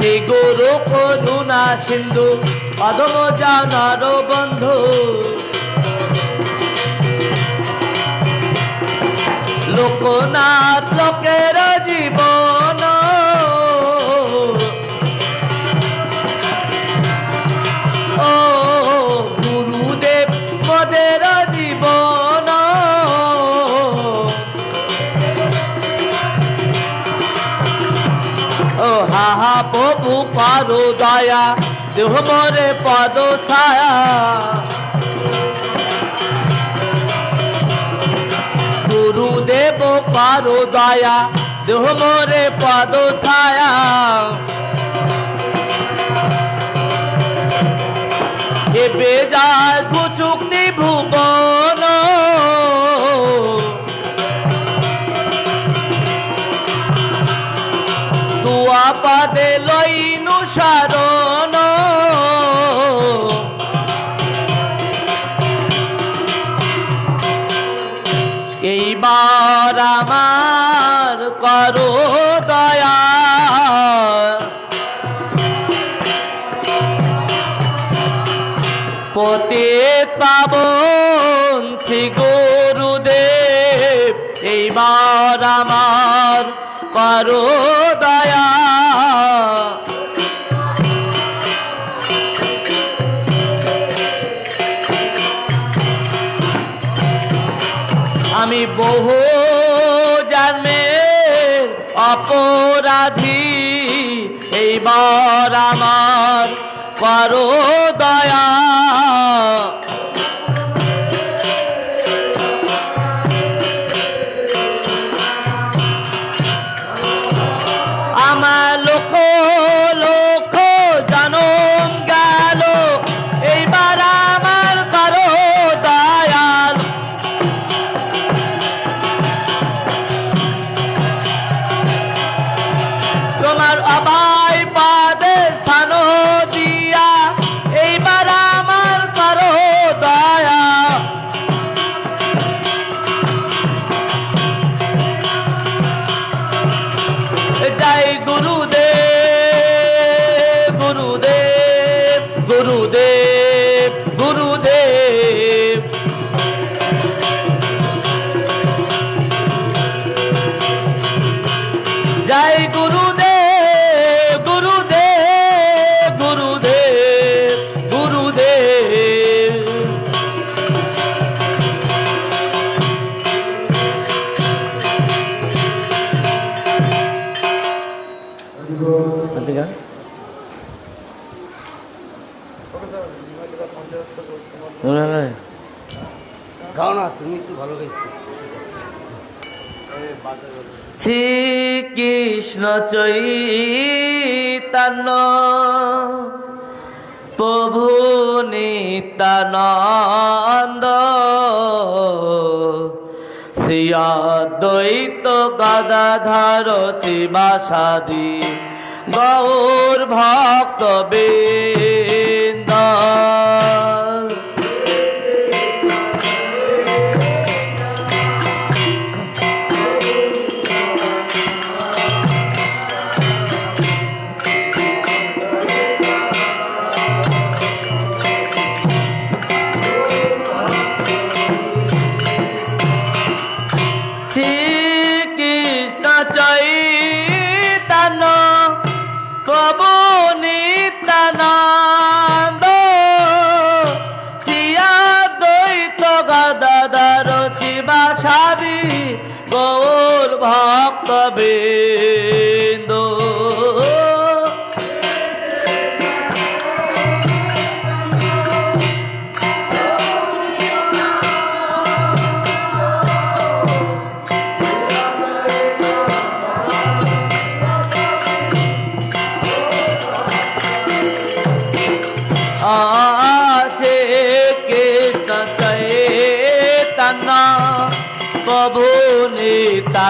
শ্রী গুরু করুণা সিন্ধু অধম জানার বন্ধু লোকনাথ লোকের জীবন ও গুরুদেব পদের জীবন ও হাহা প্রভু পারো দয়া দেহ মরে পদ ছায়া গুরুদেব পারো দয়া দেহ মরে পদ ছায়া এ বেজায় গুচুক্তি ভুবন দুয়া পাদে লইনু সারণ এইবার আমার করো দয়া পতিত পাবন শ্রী গুরুদেব এইবার আমার করো দয়া আমি বহু জন্মের অপরাধী এইবার আমার করো দয়া আমার লোক লোক জনম গেল এইবার আমার করো দয়াল তোমার অবাই পাদে স্থান দিয়া এইবার আমার করো দয়া জয় গুরুদেব গুরুদেব গুরুদেব গুরুদেব জয় গুরুদেব গুরুদেব গুরুদেব গুরুদেব গাও না, তুমি একটু ভালো গাইছো। শ্রী কৃষ্ণ চৈতন্য প্রভু নিত্যানন্দ শ্রী অদ্বৈত গদাধর শিবাসাদি গৌর ভক্ত বৃন্দ শ্রীকৃষ্ণ চৈতন্য প্রভু নিত্যানন্দ শ্রী অদ্বৈত গদাধর শিবাসাদি গৌর ভক্ত বৃন্দ আছে কৃষ্ণ চৈতন্য প্রভু নিত্যানন্দ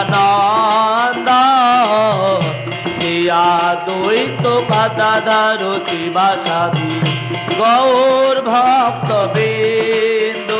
শ্রী অদ্বৈত গদাধর শিবাসাদি গৌর ভক্ত বৃন্দ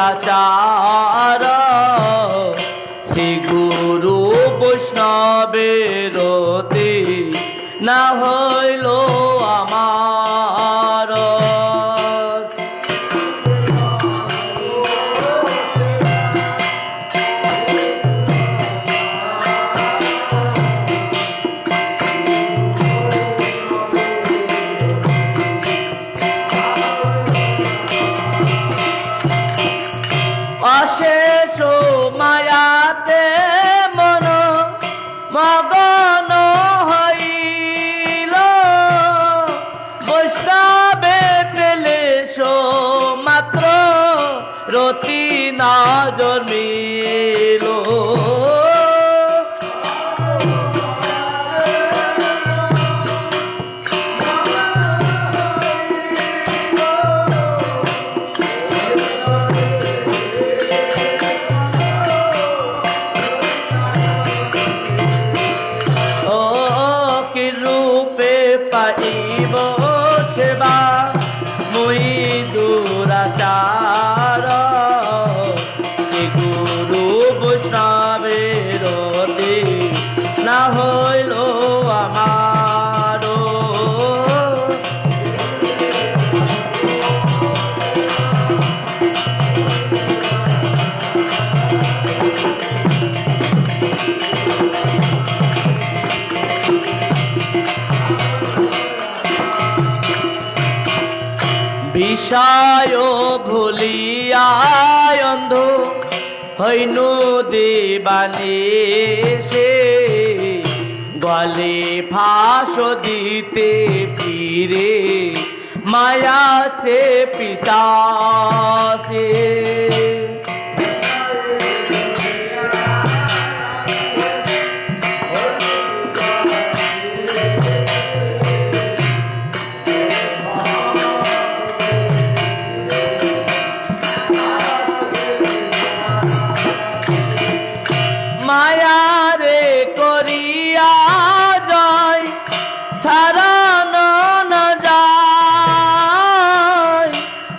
দুরাচার শ্রী গুরু বৈষ্ণবের না হইল আমার। অশেষ মায়াতে মন মগন হইল, বৈষ্ণবে পেলে মাত্র রতি না জন্মিল। পাইব সেবা মুই দুরাচার শ্রী গুরু বৈষ্ণবের না হইল আমার। বিষয় ভুলিয়া অন্ধ হইনু দেবানে সে, গলে ফাঁস দিতে ফিরে মায়া সে পিশাচে। মায়ারে করিয়া যায় সারান না যায়,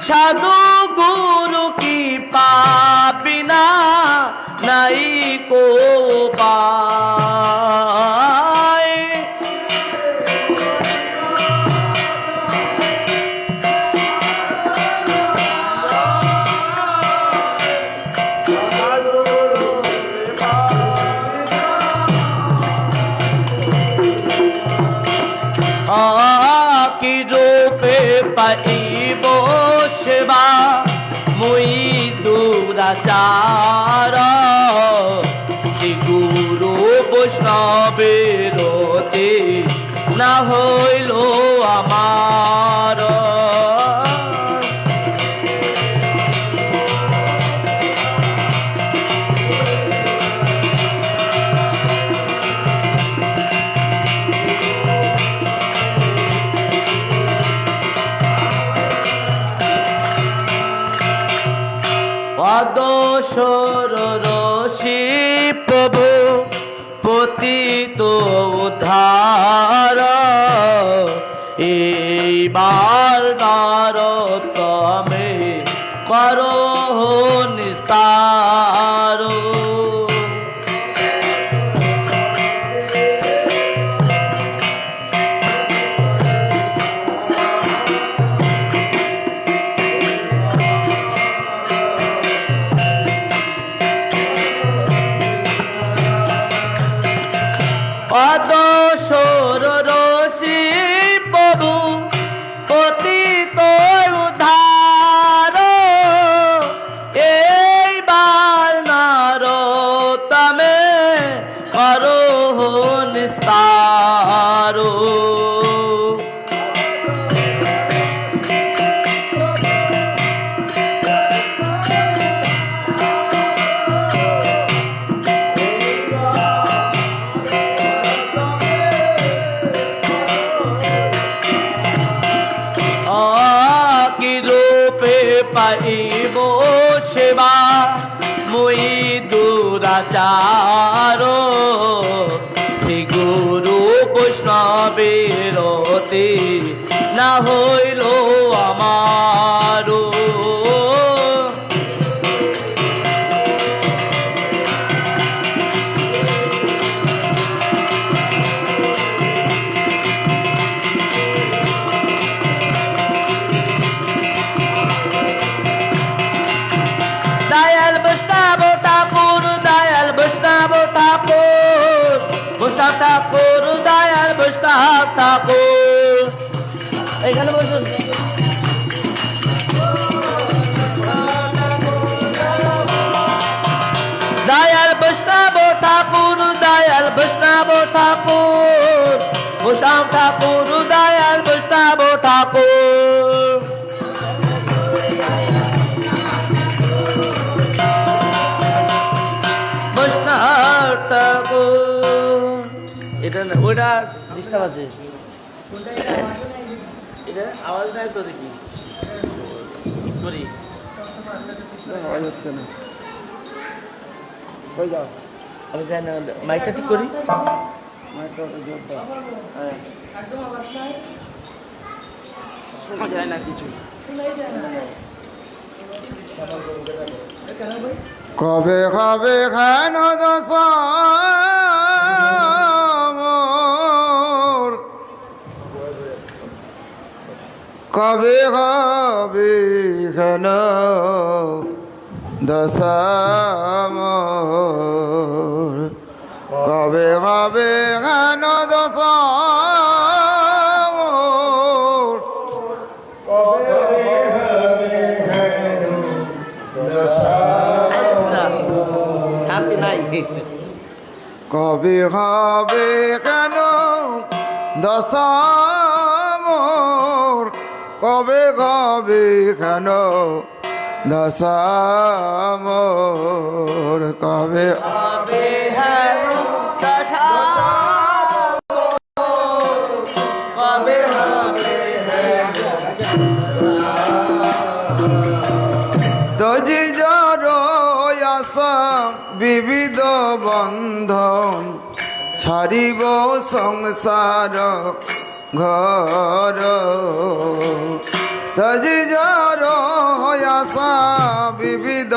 সাধু গুরু কি পাবিনা নাই কো পায়। কি রূপে পাইব সেবা মুই দুরাচার শ্রী গুরু বৈষ্ণবের না হইল আমার। পদসর রশি প্রভু পতিত উদ্ধার, এইবার নারতমে করো নিস্তার। অদসর রশি প্রভু পতিত উদ্ধার, এইবার নারতমে করো নিস্তার। পাইব সেবা মুই দুরাচার শ্রী গুরু বৈষ্ণবের না হইল আমার। ঠাকুর এখানে বসুন দয়াল বৈষ্ণব ঠাকুর দয়াল বৈষ্ণব ঠাকুর গোসাম ঠাকুর দয়াল বৈষ্ণব ঠাকুর বৈষ্ণব ঠাকুর এটা না ওইটা ডিস্টার্ব আছে এটা আওয়াজ নাই তো দেখি করি আওয়াজ হচ্ছে না কই যাও আমি জানি না মাইকটা ঠিক করি মাইকটা জোর দাও হ্যাঁ শোনা যায় না কিছু কবে কবে খান দশ কবে কবে খান দশামর কবে কবে খান দশামর শান্তি নাই কবে কবে কেন দশামর কবে কবে কেন দশামর কবে কবে হেন দশা কবে হবে তজি জর আশা বিবিধ বন্ধন ছাড়িব সংসার ঘর তজি জর আশা বিবিধ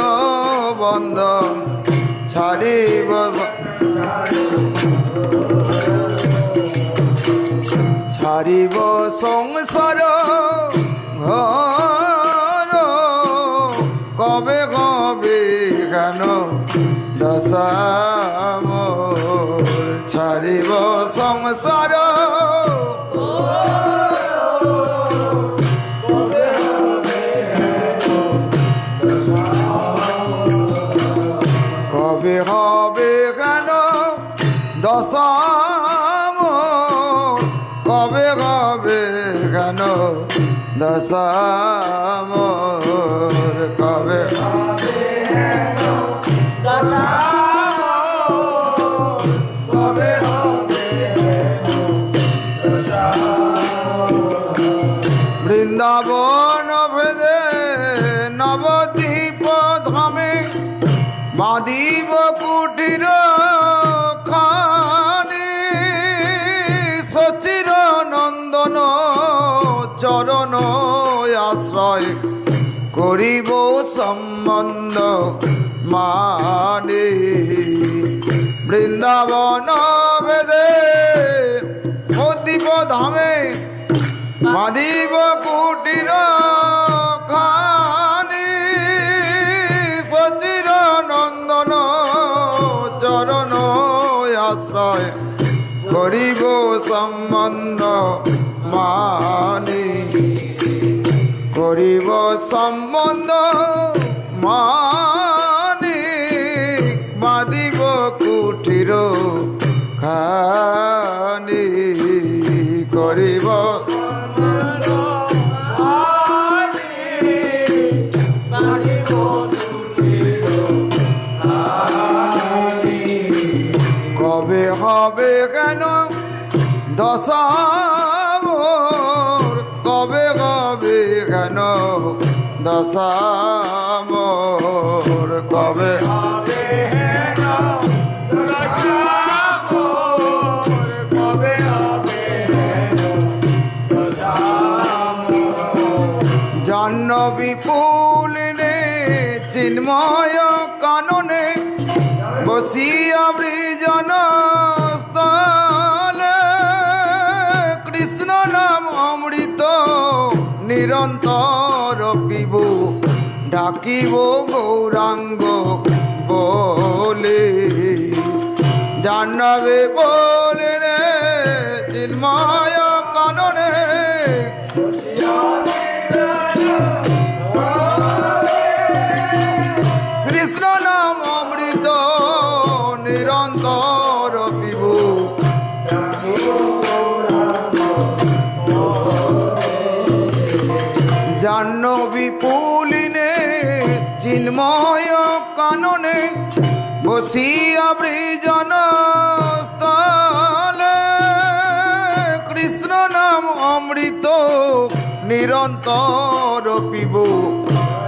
বন্ধন ছাড়িব ছাড়িব সংসার ঘর কবে কবে কেন দশামর ছাড়িব সংসার কবে হবে কেন দশামর কবে কবে কেন দশামর কবে বৃন্দাবন ভেদে নবদ্বীপ ধামে বাঁধিব কুটির খানি সচির নন্দন চরণ আশ্রয় করিব সম্বন্ধ মানে বৃন্দাবন বেদে নবদ্বীপ ধামে বাঁধিব কুটির খানি সচির নন্দন চরণ আশ্রয় করিব সম্বন্ধ মানি করিব সম্বন্ধ মানি বাঁধিব কুটির খানি করিব কবে হবে কেন দশামর কবে কবে কেন দশামর কবে জাহ্নবী ফুল নে চিন্ময় কাননে বসিয়া বৃজন স্থলে কৃষ্ণ নাম অমৃত নিরন্তর পিব ডাকিব গৌরাঙ্গ বলে জাহ্নবী ফুল নে চিন্ময় বিপুলিনে চিন্ময় কাননে বসিয়া বৃজন স্থলে কৃষ্ণ নাম অমৃত নিরন্তর পিব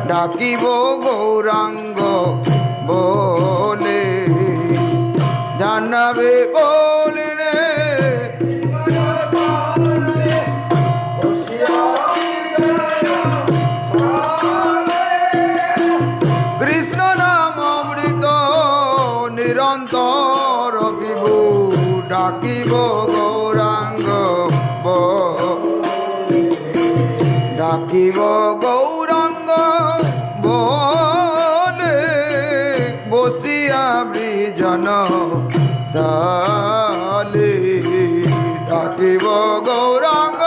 ডাকিব গৌরাঙ্গ বলে জানাবে বলে রে কৃষ্ণ নাম অমৃত নিরন্তর পিবু ডাকিব গৌরাঙ্গ ডাকিব গৌরাঙ্গ বলে বসিয়া বৃজন স্থলে ডাকিব গৌরাঙ্গ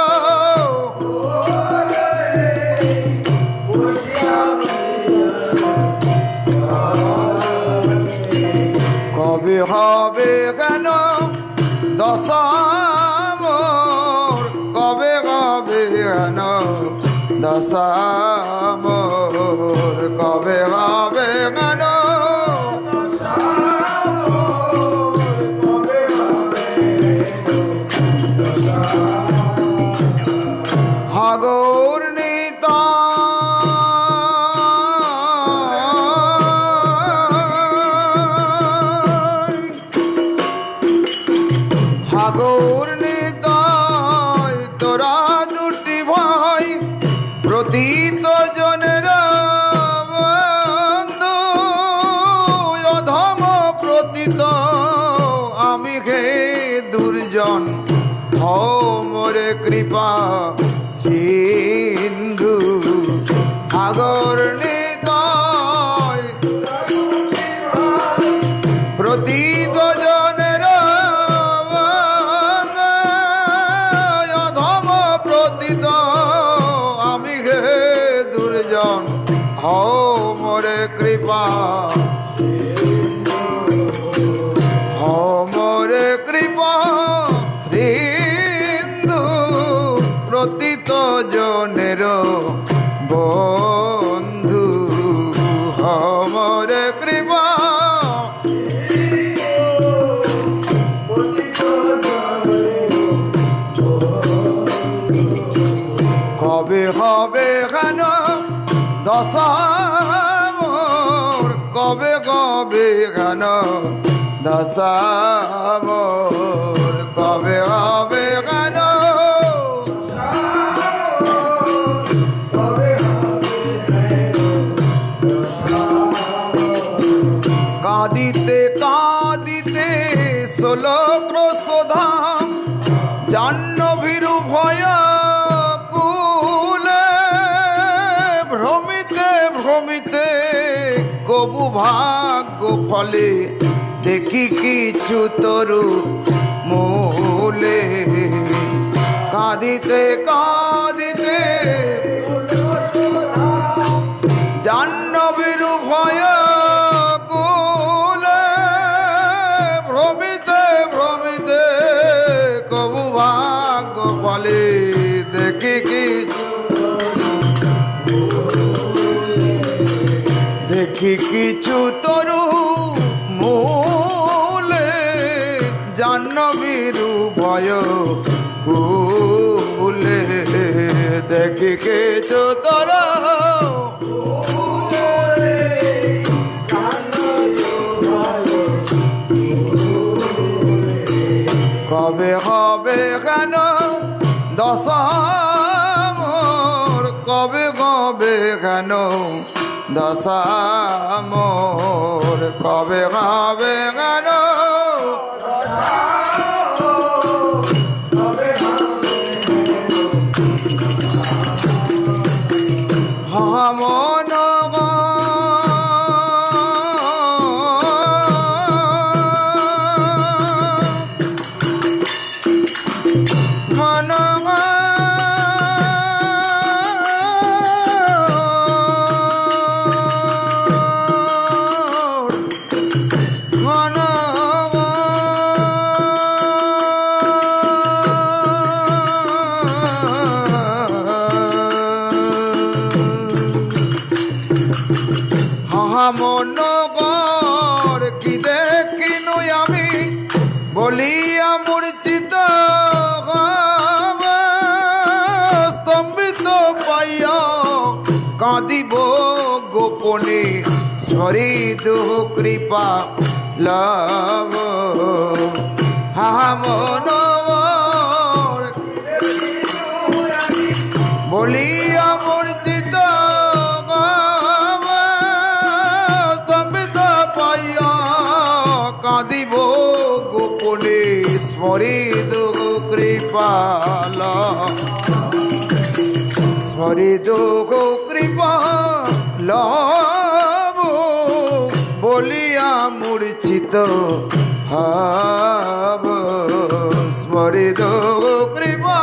কবে হবে কেন দশামর কবে হবে কেন দশামর কবে হবে কেন হাগর নিতা হাগর নিতাই তোরা দুটি ভাই প্রতীত জনের বন্ধু অধম প্রতীত আমি হে দুর্জন হও মোরে কৃপা সিন্ধু হাগর নিতাই প্রতীত জনের অধম প্রতীত আমি হে দুর্জন হও মোরে কৃপা হও মোরে কৃপা সিন্ধু প্রতীত জনের বন্ধু হও মোরে কৃপা কবে হবে কেন দশামর কবে কবে কেন দশামর কবে হবে কেন কাঁদিতে কাঁদিতে 16 ক্রোশধাম জাহ্নবীরু ভয় কুলে ভ্রমিতে ভ্রমিতে কবু ভাগ্য ফলে দেখি কিছু তরু মূলে কাঁদিতে কাঁদিতে জাহ্নবীরু ভয় কুলে ভ্রমিতে ভ্রমিতে কবু ভাগ্য ফলে দেখি কিছু দেখি কিছু তরু মূলে জাহ্নবীরু ভয় কুলে দেখি কিছু তরু কবে হবে কেন দশামর কবে কবে কেন দশামর কবে হবে কেন মন মন মহামনগর কি দেখিনু আমি বলিয়া মূর্ছিত স্তম্ভিত পাইয়া কাঁদিব গোপনে স্মরিত কৃপা লাভ মহামনগর বলিয়া মূর্ছিত স্তম্ভিত পাইয়া কাঁদিব গোপনে স্মরিত কৃপাল স্মরিত কৃপাল বলিয়া মূর্ছিত হাব স্মরিত কৃপা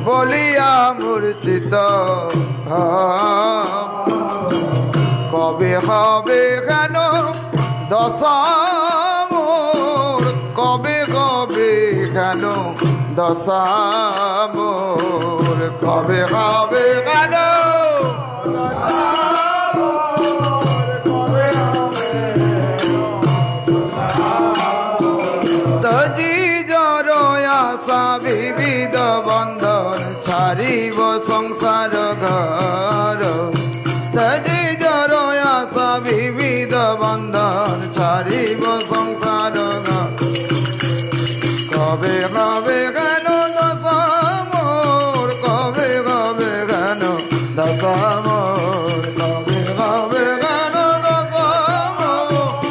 বলিয়া মূর্ছিত কবে হবে কেন দশা মোর কবে কবে কেন দশা মোর কবে হবে কেন তজি জর আশা বিবিধ বন্ধন ছাড়িব সংসার ঘর তজি জর আশা বিবিধ বন্ধন ছাড়িব সংসার ঘর কবে কবে কেন দশা মোর কবে কবে কেন দশা মোর কবে কবে কেন দশা মোর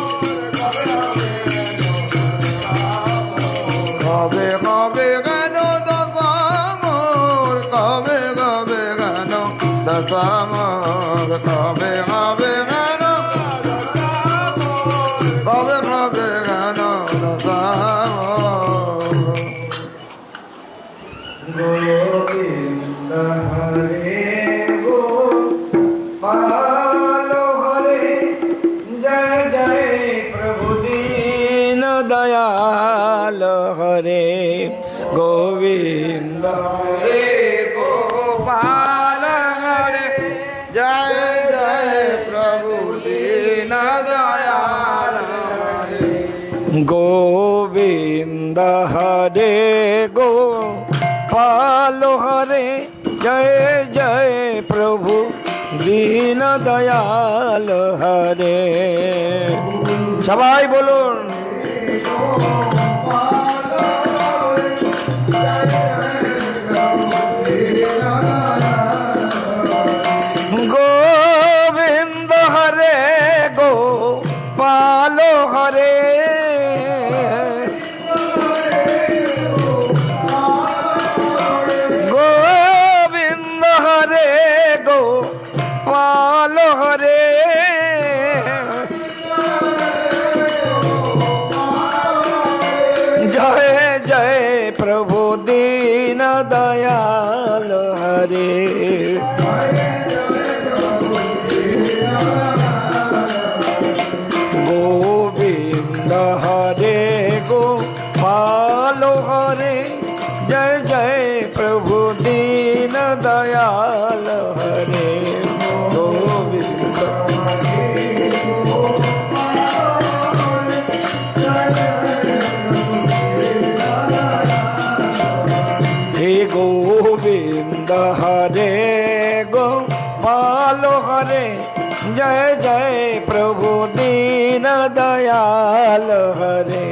কবে কবে কেন দশা মোর কবে কবে কেন দশা মোর কবে কবে কেন কবে কবে কেন দশা গোবিন্দ হরে গোপাল হরে জয় জয় প্রভু দীন দয়াল হরে গোবিন্দ হরে গোপাল হরে জয় জয় প্রভু দীন দয়াল হরে গোবিন্দ হরে গোপাল হরে জয় জয় প্রভু দীন দয়াল হরে সবাই বলুন গোবিন্দ হরে গোপাল হরে গোবিন্দ হরে গোপাল হরে জয় জয় প্রভু দীন দয়াল হরে গোবিন্দ হরে গোপাল হরে জয় জয় প্রভু দীন দয়াল হরে গোবিন্দ হে গোবিন্দ হরে গোপাল হরে জয় জয় প্রভু দীন দয়াল হরে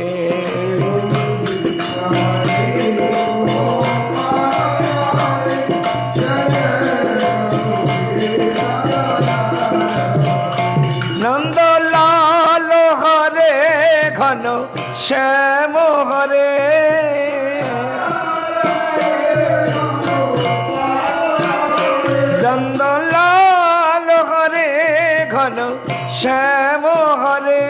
নন্দলাল হরে ঘন শ্যাম হরে নন্দলাল হরে ঘন শ্যাম হরে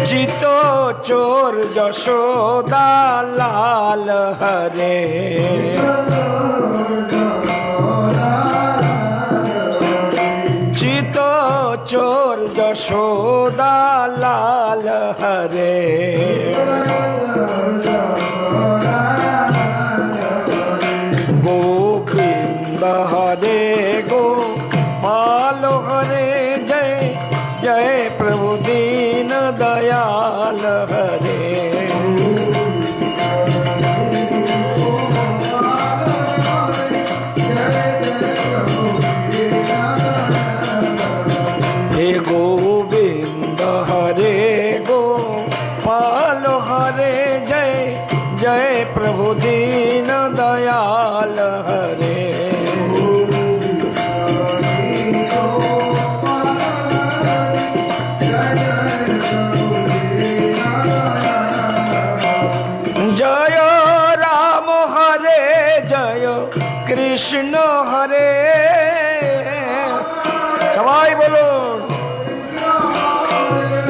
চিত চোর যশোদা লাল হরে চিত চোর যশোদা লাল হরে जय प्रभु दीन दयाल हरे। जय राम हरे जय कृष्ण हरे, सबाई बोलो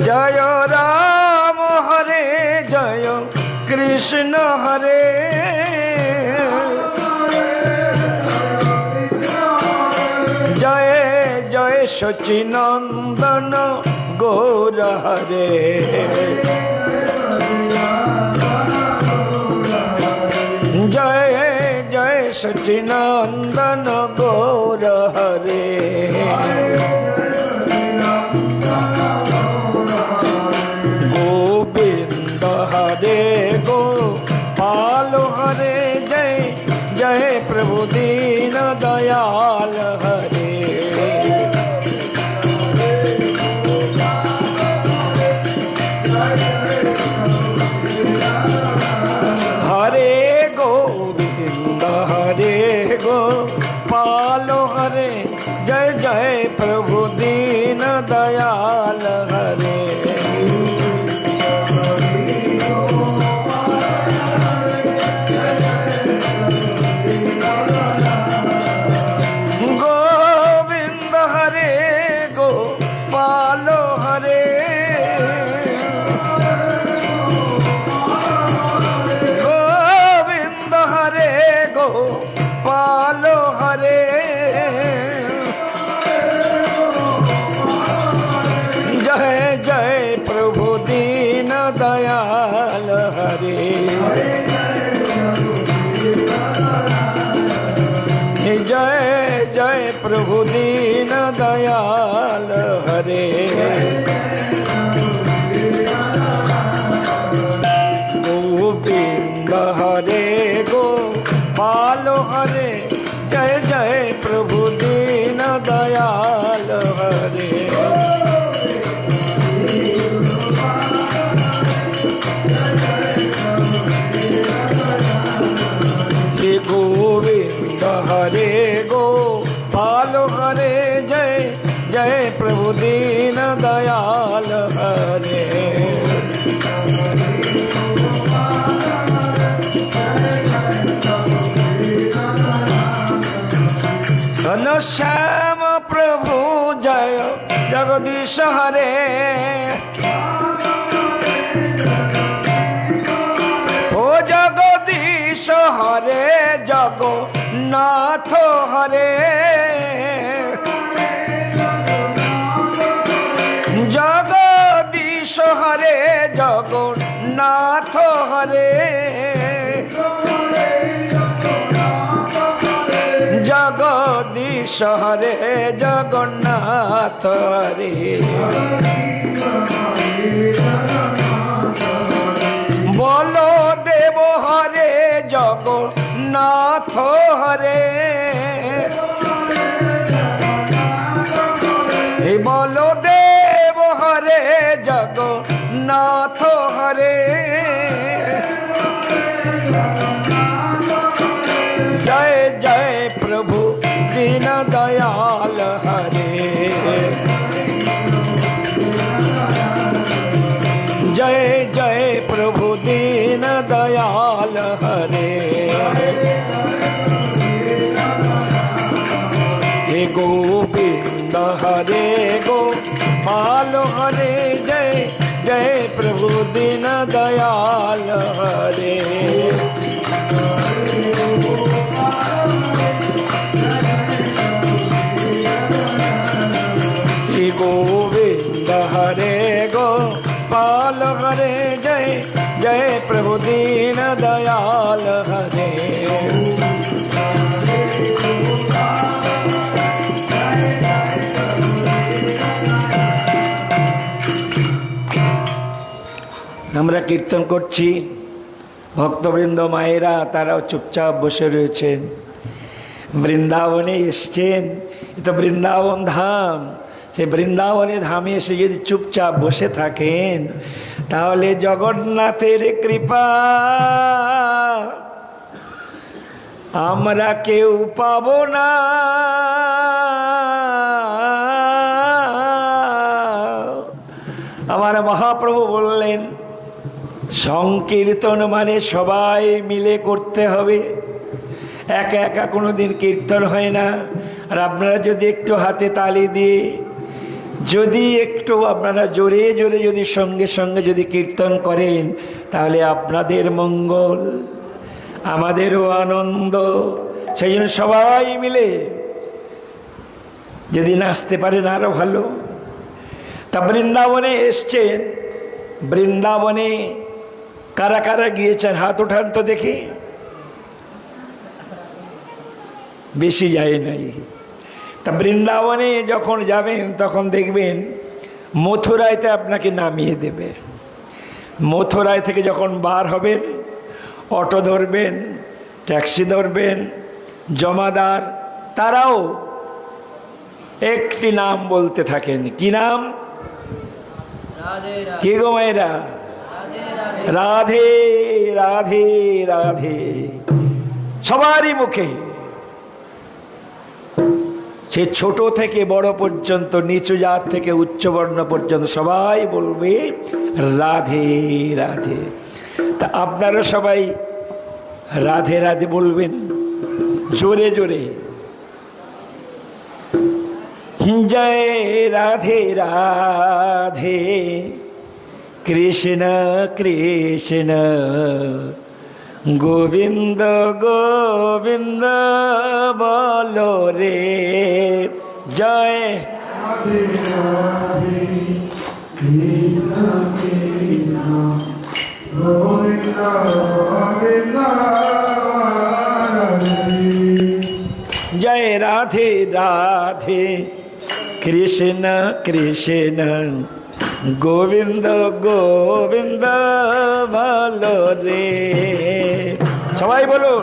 जय राम हरे जय कृष्ण हरे। जय जय सच्चिनंदन गौर हरे। जय जय सच्चिनंदन गौर हरे। गोविंद हरे गोपाल हरे, जय जय प्रभु दीन दयाल हरे। हरे गोविंद हरे गोपाल हरे, जय जय प्रभु दीन दयाल हरे। गोविंद हरे गोपाल हरे, गोविंद हरे गोपाल हरे। जय जय प्रभु दीन दयाल हरे। जय जय प्रभु दीन दयाल हरे। गोविंद हरे गोपाल हरे, जय जय प्रभु दीन दयाल हरे। गोविंद हरे गोपाल हरे, जय जय प्रभु दीन दयाल हरे। घनश्याम प्रभु जय जगदीश हरे। ओ जगदीश हरे जगन्नाथ हरे। जगदीश हरे जगन्नाथ हरे। जगदीश हरे जगन्नाथ हरे। बोलो देव हरे जगन्नाथ हरे। बोलो देव हरे जगन्नाथ हरे। जय जय प्रभु दीन दयाल हरे। जय जय प्रभु दीन दयाल हरे। हे गोविंद हरे गोपाल हरे, जय जय प्रभु दीन दयाल हरे। श्री गोविंद हरे गोपाल हरे, जय जय प्रभु दीन दयाल हरे। আমরা কীর্তন করছি, ভক্তবৃন্দ মায়েরা তারাও চুপচাপ বসে রয়েছেন। বৃন্দাবনে এসছেন, এ তো বৃন্দাবন ধাম। সেই বৃন্দাবনে ধামে এসে যদি চুপচাপ বসে থাকেন তাহলে জগন্নাথের কৃপা আমরা কেউ পাবো না। আমার মহাপ্রভু বললেন সংকীর্তন মানে সবাই মিলে করতে হবে, একা একা কোনোদিন কীর্তন হয় না। আর আপনারা যদি একটু হাতে তালি দিয়ে যদি একটু আপনারা জোরে জোরে যদি সঙ্গে সঙ্গে যদি কীর্তন করেন, তাহলে আপনাদের মঙ্গল, আমাদেরও আনন্দ। সেই জন্য সবাই মিলে যদি নাচতে পারেন আরো ভালো। তা বৃন্দাবনে এসছেন, বৃন্দাবনে কারা কারা গিয়েছেন হাত ওঠান তো দেখি। বেশি যায় নাই। তা বৃন্দাবনে যখন যাবেন তখন দেখবেন মথুরাইতে আপনাকে নামিয়ে দেবে। মথুরাই থেকে যখন বার হবেন অটো ধরবেন, ট্যাক্সি ধরবেন, জমাদার তারাও একটি নাম বলতে থাকেন। কি নাম? কি গো মায়েরা? রাধে রাধে রাধে। সবারই মুখে, সে ছোট থেকে বড় পর্যন্ত, নিচু জাত থেকে উচ্চ বর্ণ পর্যন্ত সবাই বলবে রাধে রাধে। তা আপনারা সবাই রাধে রাধে বলবেন জোরে জোরে। জয় রাধে রাধে কৃষ্ণ কৃষ্ণ গোবিন্দ গোবিন্দ বলো রে। জয় জয় রাধে রাধে কৃষ্ণ কৃষ্ণ গোবিন্দ গোবিন্দ ভালো রে। সবাই বলো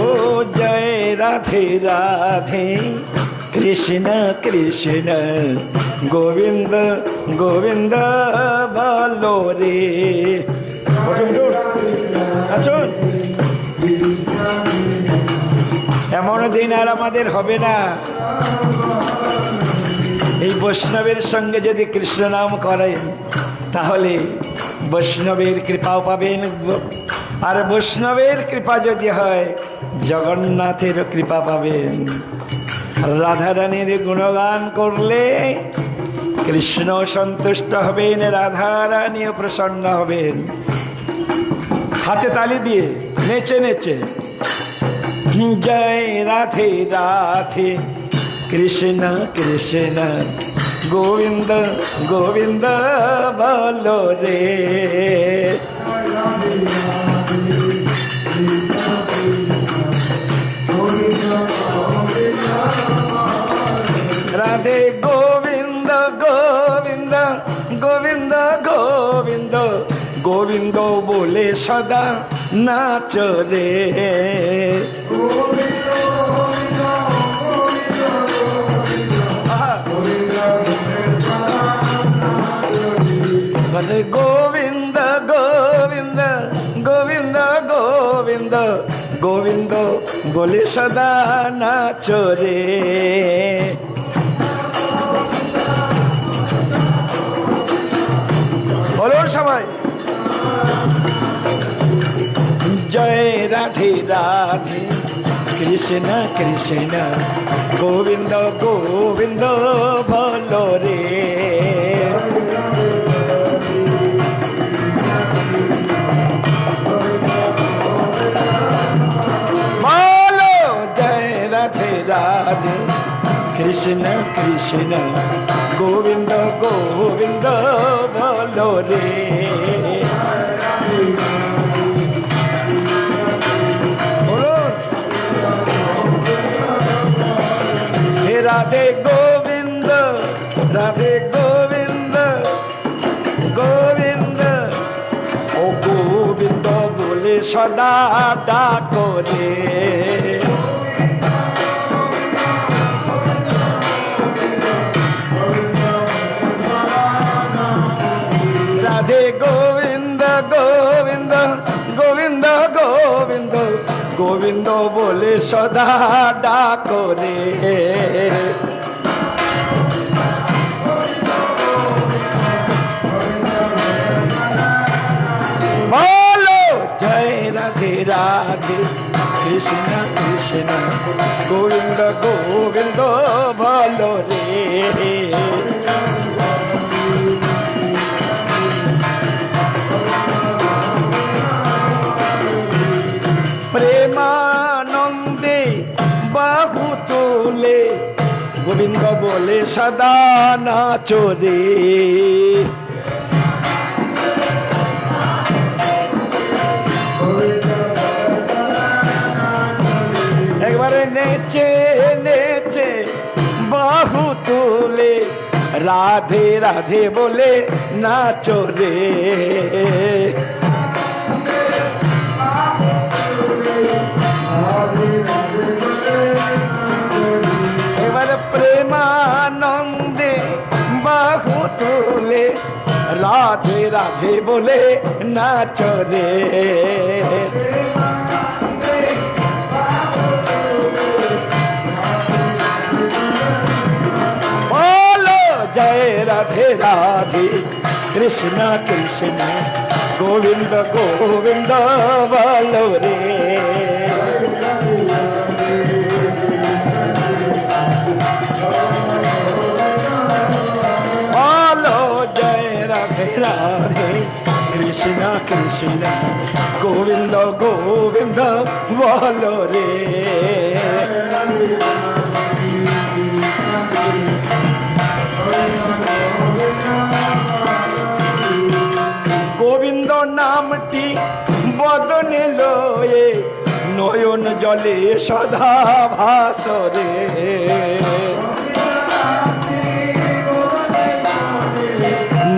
ও জয় রাধে রাধে কৃষ্ণ কৃষ্ণ গোবিন্দ গোবিন্দ ভালো রে। আসুন, এমন দিন আর আমাদের হবে না। এই বৈষ্ণবের সঙ্গে যদি কৃষ্ণ নাম করেন তাহলে বৈষ্ণবের কৃপাও পাবেন। আর বৈষ্ণবের কৃপা যদি হয় জগন্নাথেরও কৃপা পাবেন। রাধারানীর গুণগান করলে কৃষ্ণ সন্তুষ্ট হবেন, রাধারানীও প্রসন্ন হবেন। হাতে তালি দিয়ে নেচে নেচে জয় রাধে রাধে কৃষ্ণ কৃষ্ণ গোবিন্দ গোবিন্দ বলো রে। রাধে গোবিন্দ গোবিন্দ গোবিন্দ গোবিন্দ গোবিন্দ বলে সদা নাচ রে। গোবিন্দ গোবিন্দ গোবিন্দ গোবিন্দ গোবিন্দ বলে সদা নাচ রে। বলুন সবাই জয় রাধে রাধে কৃষ্ণ কৃষ্ণ গোবিন্দ গোবিন্দ বলো রে। বলো জয় রাধে রাধে কৃষ্ণ কৃষ্ণ গোবিন্দ গোবিন্দ বলো রে। রাধে গোবিন্দ রাধে গোবিন্দ গোবিন্দ ও গোবিন্দ বলে সদা ডাকো রে। গোবিন্দ বলে সদা ডাকো রে। বলো জয় রাধে রাধে কৃষ্ণ কৃষ্ণ গোবিন্দ গোবিন্দ বলো রে। প্রেমানন্দে বাহু তোলে গোবিন্দ বলে সদা নাচো রে। একবারে নেচে নেচে বাহু তোলে রাধে রাধে বলে নাচো রে। এবার প্রেমানন্দে বাহু তোলে রাধে রাধে বলে নাচো রে। বলো জয় রাধে রাধে কৃষ্ণ কৃষ্ণ গোবিন্দ গোবিন্দ বলো রে। রাধে কৃষ্ণ কৃষ্ণ গোবিন্দ গোবিন্দ বলো রে। গোবিন্দ নামটি বদনে লয়ে নয়ন জলে সদা ভাসরে।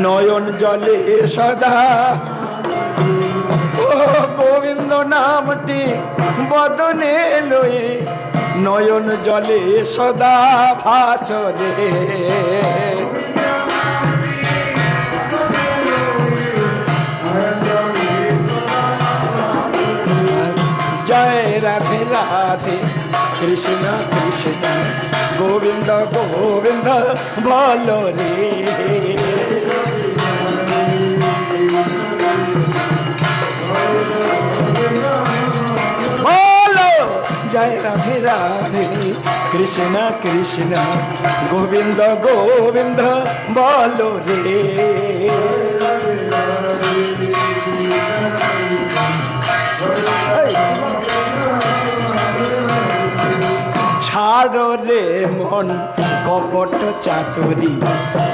নয়ন জলে সদা ও গোবিন্দ নামটি বদনে লয়ে নয়ন জলে সদা ভাসরে। জয় রাধে রাধে কৃষ্ণ কৃষ্ণ গোবিন্দ গোবিন্দ বলো রে। বলো জয় রাধে রাধে কৃষ্ণ কৃষ্ণ গোবিন্দ গোবিন্দ বলো রে। ছাড়ো রে মন কপট চাতুরি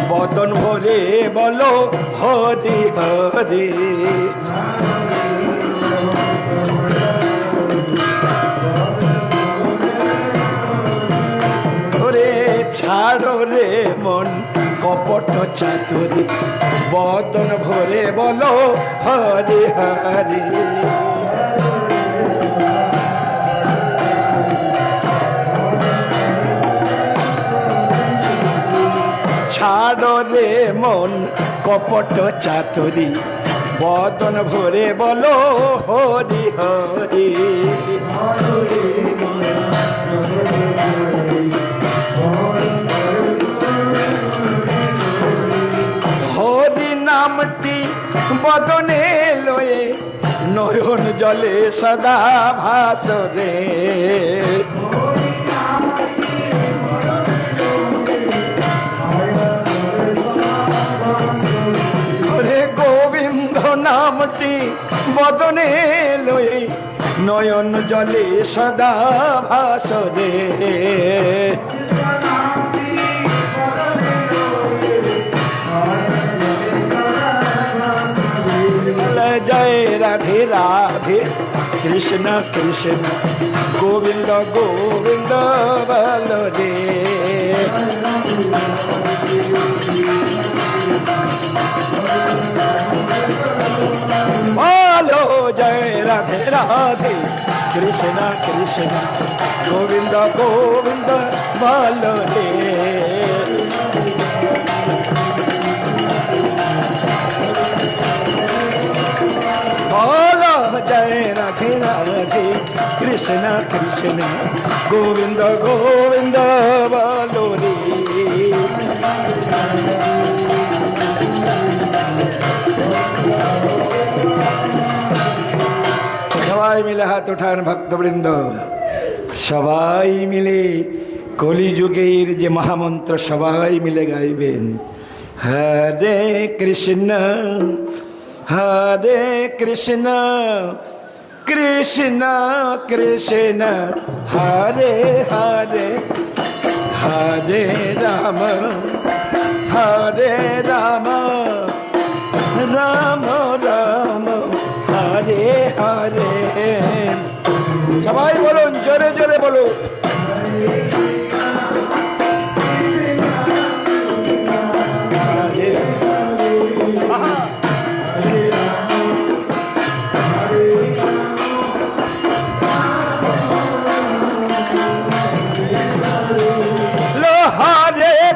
বদন ভরে বলো হরি হরি। ওরে ছাড়ো রে মন কপট চাতুরি বদন ভরে বলো হরি হরি। ছাড়ো রে মন কপট চাতুরি বদন ভরে বলো হরি হরি। হরি নামটি বদনে লয়ে নয়ন জলে সদা ভাসরে। নামটি বদনে লয়ে নয়ন জলে সদা ভাসরে। জয় রাধে রাধে কৃষ্ণ কৃষ্ণ গোবিন্দ গোবিন্দ বলো রে। বলো জয় রাধে রাধে কৃষ্ণ কৃষ্ণ গোবিন্দ গোবিন্দ বলো রে। বলো জয় রাধে রাধে কৃষ্ণ কৃষ্ণ গোবিন্দ গোবিন্দ বলো রে। সবাই মিলে হাত ওঠান ভক্তবৃন্দ, সবাই মিলে কলিযুগের যে মহামন্ত্র সবাই মিলে গাইবেন। হরে কৃষ্ণ হরে কৃষ্ণ কৃষ্ণ কৃষ্ণ হরে হরে হরে রাম হরে রাম রাম রাম হরে হরে। সবাই বলুন, জোরে জোরে বলুন।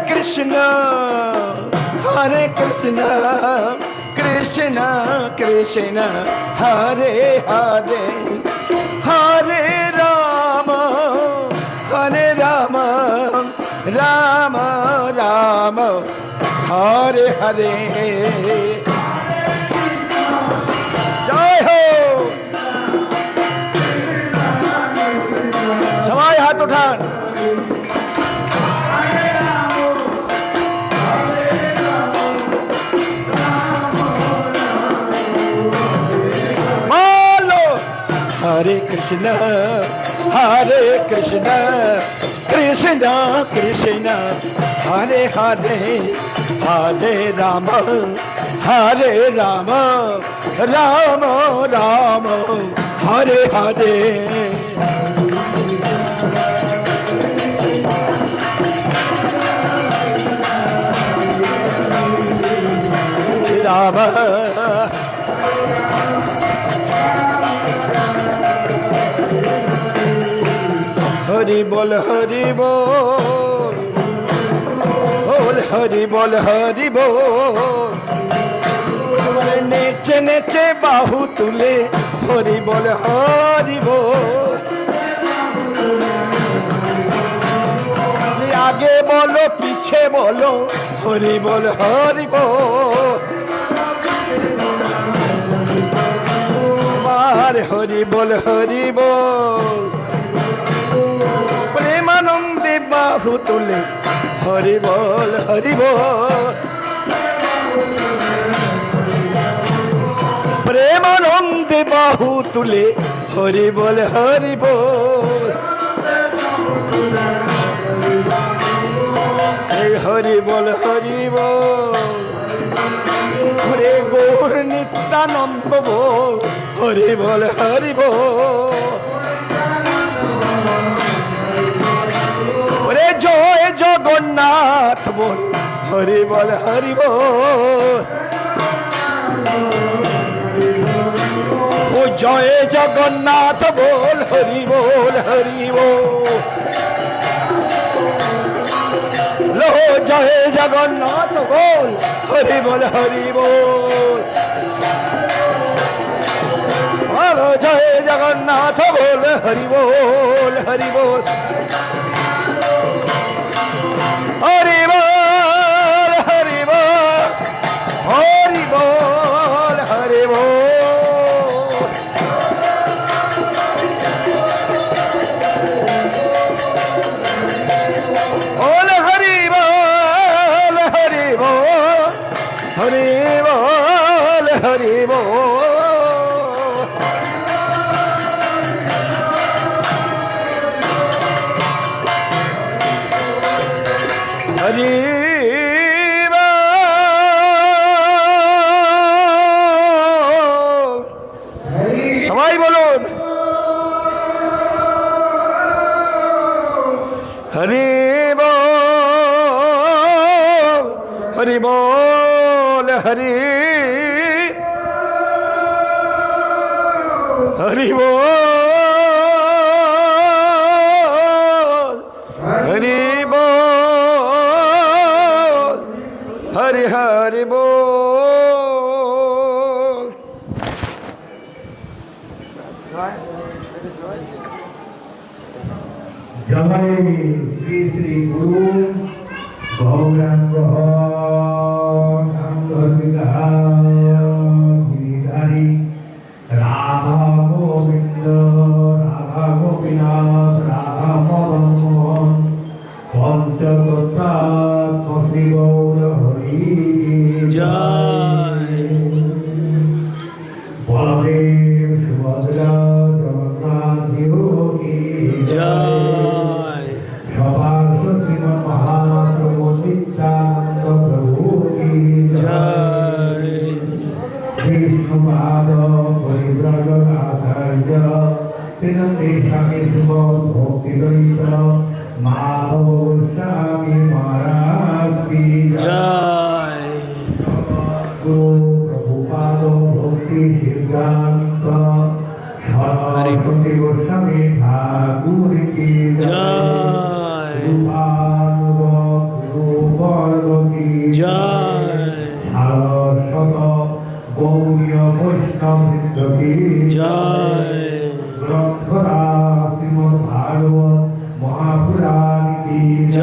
কৃষ্ণ হরে কৃষ্ণ কৃষ্ণ কৃষ্ণ হরে হরে হরে রাম রাম রাম হরে হরে। জয় হো। সবাই হাত ওঠান। हरे कृष्ण कृष्ण कृष्ण हरे हरे हरे राम राम राम राम हरे हरे। राम हरि बोल हरि बोल हरि बोल हरि बोल नेचे नेचे बाहु तुले हरि बोल हरि बोल। आगे बोलो पीछे बोलो हरि बोल हरि बोल। हरि बोल हरि बोल प्रेमानंदे बाहु तुले हरि बोल हरि बोल। प्रेमानंदे बाहु तुले हरि बोल हरि बोल। हरि बोल हरि बोल हरे गौर नित्यानंद बोल हरि बोल हरि बोल। जय जगन्नाथ बोल हरि बोल हरि बोल। ओ जय जगन्नाथ बोल हरि बोल हरि बोल। लो जय जगन्नाथ बोल हरि बोल हरि बोल। हेलो जय जगन्नाथ बोल हरि बोल हरि बोल। हरि बोल हरि बोल हरि बोल हरि बोल। बोल हरि बोल हरि बोल हरि बोल हरि बोल। हरि सबाई बोलुन हरि बोल हरि बोल हरि हरि बोल हरि बोल हरि हरि बोल। जय श्री श्री गुरु गौरांग गिरिधारी राधा गोविंद राधा गोपीनाथ राधा मदन मोहन पंचतत्त्वात्मक गौर हरि जय बलदेव सुभद्रा जगन्नाथ देव की जय सभासद श्रीमद महाप्रभु नित्यानंद प्रभु की जय विष्णुपाद परिव्राजक आचार्य तीनंदे स्वामी सुबोध भक्ति गणित माधव गोस्वामी महाराज की जय गुरु प्रभुपाद भक्ति सिद्धांत सरस्वती गोस्वामी ठाकुर की जय रूपानुग की जय सरस्वत गौरी वैष्णव की जय ग्रंथरा श्रीमद् भागवत महापुराण की जय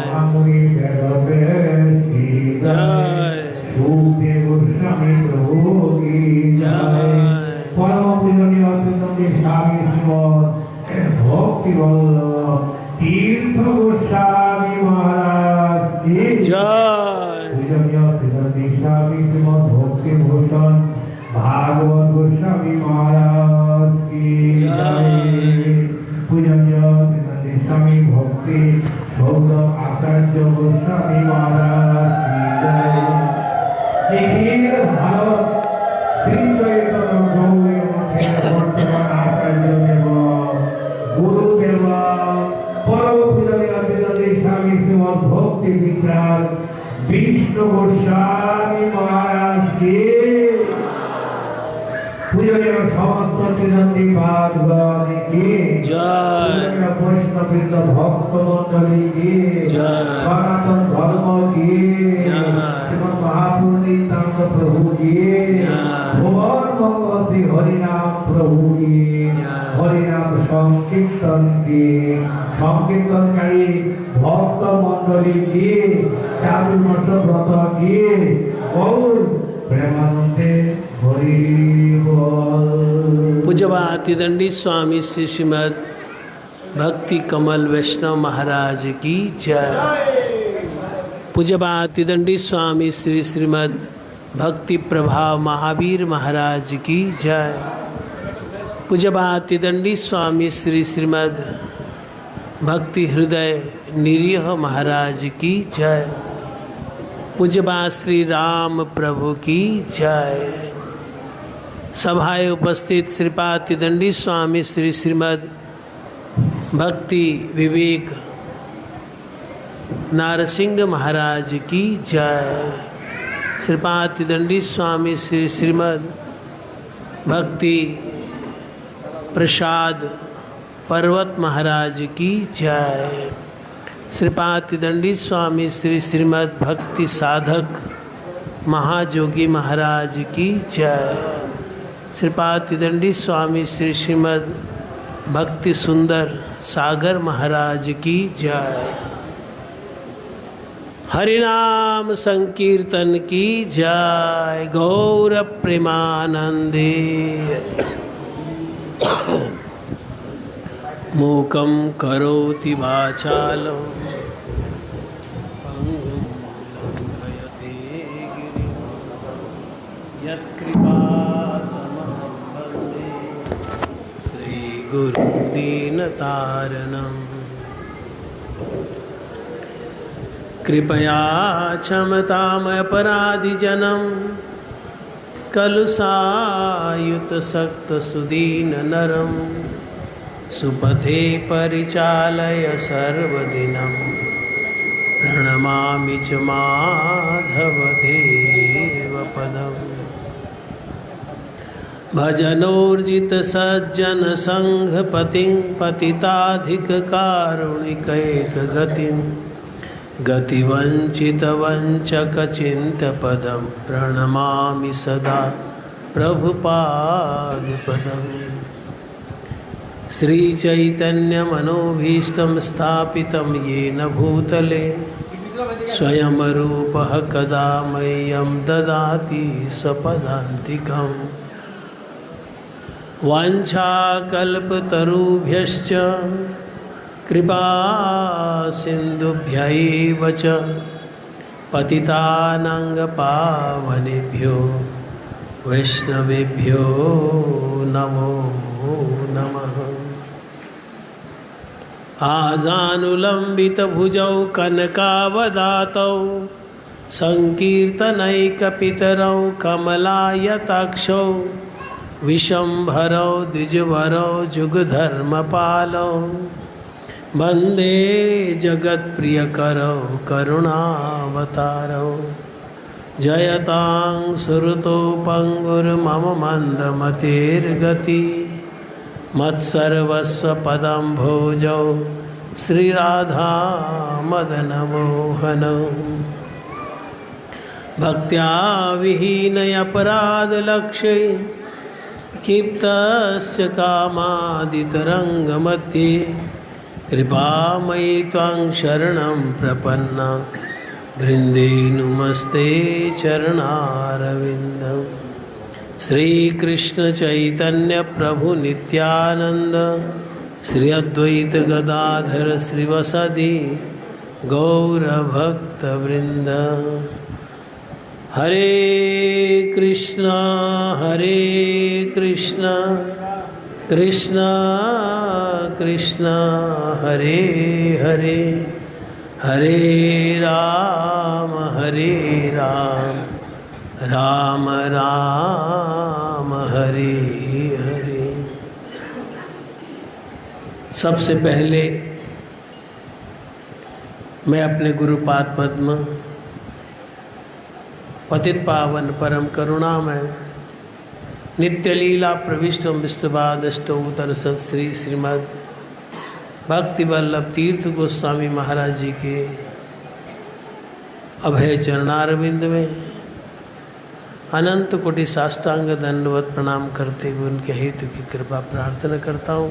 महामुनि वेदव्यास की जय सुखदेव गोस्वामी प्रभु की जय परम पूजनीय अच्युतानंद स्वामी श्रीमद् भक्ति वल्लभ तीर्थ गोस्वामी महाराज की जय पूजनीय अच्युतानंद स्वामी श्रीमद् भक्ति भूषण भागवत गोस्वामी महाराज की जय पूजनीय अच्युतानंद स्वामी भक्ति गौरव आचार्य गोस्वामी महाराज की जय निखिल भारत श्री चैतन्य गौरी मठेर वर्तमान आचार्य देव गुरुदेव परम पूजनीय अच्युतानंद स्वामी श्रीमद् भक्ति विख्यात विष्णु गोस्वामी महाराज की पूजनीय समस्त त्रिदंडी पादगण की जय वैष्णववृंद भक्त मंडली की जय सनातन धर्म की श्रीमद् महापुरुषोत्तम प्रभु की भुवन मंगल श्री हरिनाम प्रभु की हरिनाम संकीर्तनकारी भक्त मंडली की चातुर्मास व्रत की और प्रेमानंदे हरि बोल। पूज्यपातिदंडी स्वामी श्री श्रीमद भक्ति कमल वैष्णव महाराज की जय। पूज्यपातिदंडी स्वामी श्री श्रीमद भक्ति प्रभाव महावीर महाराज की जय। पूज्यपातिदंडी स्वामी श्री श्रीमद भक्ति हृदय निरीह महाराज की जय। पूज्यपात श्री राम प्रभु की जय। सभाएं उपस्थित श्रीपातिदंडी स्वामी श्री श्रीमद भक्ति विवेक नारसिंह महाराज की जय। श्रीपातिदंडी स्वामी श्री श्रीमद भक्ति प्रसाद पर्वत महाराज की जय। श्रीपातिदंडी स्वामी श्री श्रीमद भक्ति साधक महाजोगी महाराज की जय। श्रीपातिदंडी स्वामी श्री श्रीमद भक्ति सुंदर सागर महाराज की जय। हरिनाम संकीर्तन की जय। गौर प्रेमानंदे। मूकं करोति वाचालं लङ्घयते गिरिं यत्कृपातमहं वन्दे श्रीगुरुं दीनतारणम्। कृपया क्षमतामपराधिजनं कलुषायुतसक्तसुदीननरं सुपथे परिचालय सर्वदिनं। प्रणमामि च माधवदेवपदम्। भजनोर्जितसज्जनसङ्घपतिं पतिताधिककारुणिकैकगतिं गतिवञ्चितवञ्चकचिन्तपदं प्रणमामि सदा प्रभुपादपदम्। श्रीचैतन्यमनोभीष्टं स्थापितं येन भूतले स्वयं रूपः कदा मह्यं ददाति स्वपदान्तिकम् वाञ्छाकल्पतरुभ्यश्च कृपा सिन्धुभ्यैव च पतितानां वैष्णवेभ्यो नमो नमः। आजानुलम्बितभुजौ कनकावदातौ संकीर्तनैकपितरौ कमलायताक्षौ विशंभरौ द्विजभरौ जुगधर्मपालौ वन्दे जगत्प्रियकरौ करुणावतारौ जयतां सुरतो पंगुर्मम मन्दमतिर्गति मत्सर्वस्वपदं भोजौ श्रीराधा मदनमोहनौ भक्त्या विहीनयपराधलक्ष्ये क्षिप्तस्य कामादितरङ्गमध्ये कृपामयि त्वां शरणं प्रपन्ना वृन्दे नुमस्ते चरणारविन्दम्। श्रीकृष्ण चैतन्य प्रभु नित्यानंद श्री अद्वैत गदाधर श्रीवसदि गौरभक्तवृन्द। हरे कृष्ण कृष्ण कृष्ण हरे हरे हरे राम राम राम हरे हरे। सबसे पहले मैं अपने गुरुपाद पद्म पतित पावन परम करुणामय नित्य लीला प्रविष्टम विष्णुपादष्टोत्तर सत श्री श्रीमद् भक्ति वल्लभ तीर्थ गोस्वामी महाराज जी के अभय चरणारविंद में अनंत कोटि साष्टांग दंडवत प्रणाम करते हुए उनके हेतु की कृपा प्रार्थना करता हूँ।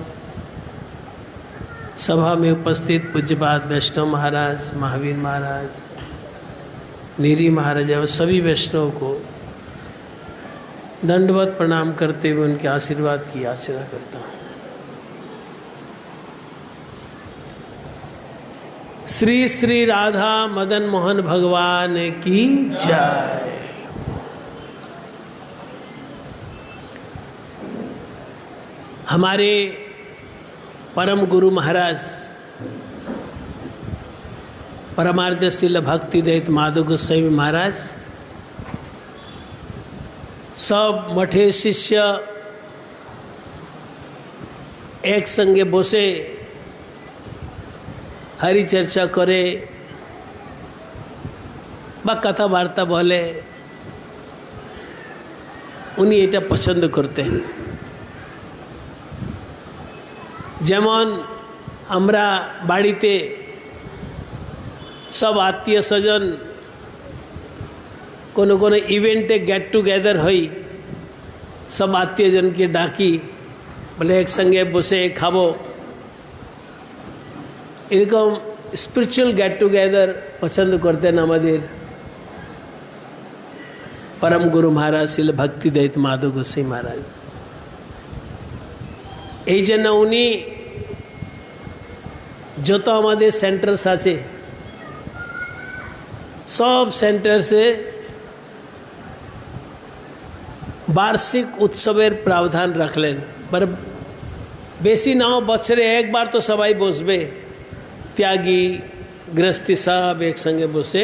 सभा में उपस्थित पूज्यपाद वैष्णव महाराज, महावीर महाराज, नीरी महाराज एवं सभी वैष्णव को दंडवत प्रणाम करते हुए उनके आशीर्वाद की याचना करता हूँ। श्री श्री राधा मदन मोहन भगवान की जय। हमारे परम गुरु महाराज परमार्धशील भक्ति दैत माधव गोस्वामी महाराज सब मठे शिष्य एक संगे बसे हरि चर्चा करे बा कथा वार्ता बोले उन्नी एटा पसंद करते हैं। जेमन आमरा बाड़ीते सब आत्मीय स्वजन कोनो कोनो इवेंटे गेट टुगेदर हई सब आत्मीय जन के डाकी बोले एक संगे बसे खाबो इरकम स्पिरिचुअल गेट टुगेदर पसंद करते हैं हमारे परम गुरु महाराज शिल भक्ति दैत माधव गोसाई महाराज। এই জন্য উনি যত আমাদের সেন্টার্স আছে সব সেন্টার্সে বার্ষিক উৎসবের प्रावधान রাখলেন। पर বেশি নাও বছরে একবার তো সবাই বসবে, त्यागी गृहस्थी सब एक संगे बसे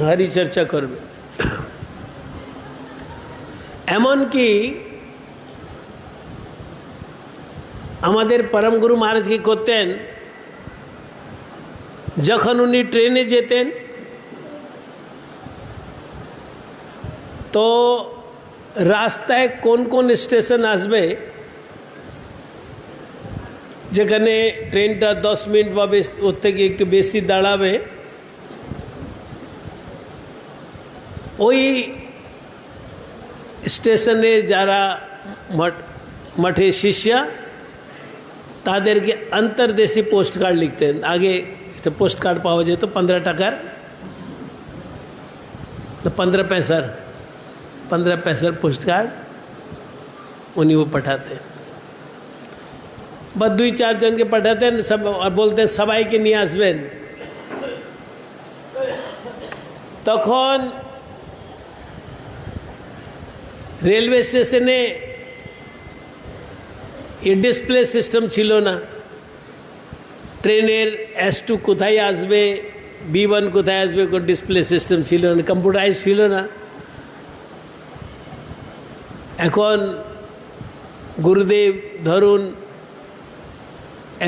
हरि चर्चा करबे। एमन की আমাদের परम गुरु महाराज की করতেন যখন উনি ট্রেনে যেতেন তো রাস্তায় কোন কোন স্টেশন আসবে যেখানে ট্রেনটা 10 মিনিট বা ওর থেকে একটু বেশি দাঁড়াবে ওই স্টেশনে যারা मठे शिष्य तादेरके अंतरदेशी पोस्ट कार्ड लिखते हैं आगे पोस्ट कार्ड पावा जाए तो 15 টাকার तो 15 पैसा पोस्ट कार्ड उन्हीं वो पठाते हैं बस 2-4 जन के पठाते हैं सब और बोलते हैं सबाई के निये आसबेन तखन रेलवे स्टेशने ये डिसप्ले सिस्टम छिलो ना ट्रेनेर S2 कोथाय आसबे B1 कोथाय आसबे को डिसप्ले सिस्टम छिलो ना कम्पिউটারাইজ छिलो ना এখন गुरुदेव धरुन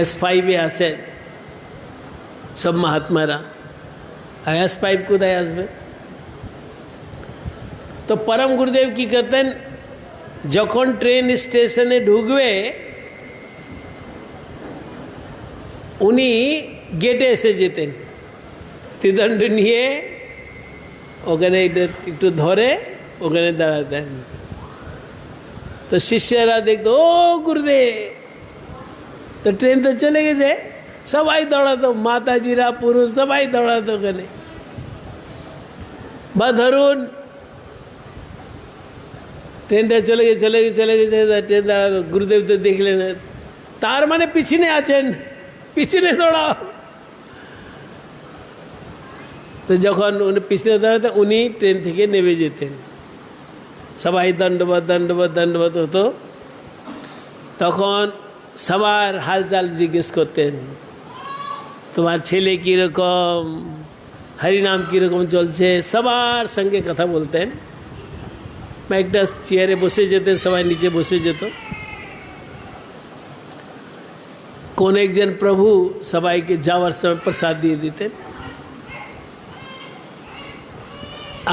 S5 ए आছেন सब महात्मारा S5 कोथाय आसबे तो परम गुरुदेव की करते हैं যখন ট্রেন স্টেশনে ঢুকবে উনি গেটে এসে যেতেন ত্রিদণ্ড নিয়ে ওখানে একটু ধরে ওখানে দাঁড়াতেন তো শিষ্যরা দেখতো ও গুরুদেব তো ট্রেন তো চলে গেছে সবাই দৌড়াতো মাতাজিরা পুরুষ সবাই দৌড়াতো ওখানে বা ধরুন ট্রেনটা চলে গেছে ট্রেন গুরুদেব তো দেখলেন তার মানে পিছনে আছেন পিছনে দৌড়াও তো যখন উনি পিছনে দাঁড়াতেন উনি ট্রেন থেকে নেমে যেতেন সবাই দণ্ডবত হতো তখন সবার হালচাল জিজ্ঞেস করতেন তোমার ছেলে কীরকম হরিনাম কীরকম চলছে সবার সঙ্গে কথা বলতেন একটা চেয়ারে বসে যেতেন সবাই নিচে বসে যেত কোন একজন প্রভু সবাইকে যাওয়ার সময় প্রসাদ দিয়ে দিতেন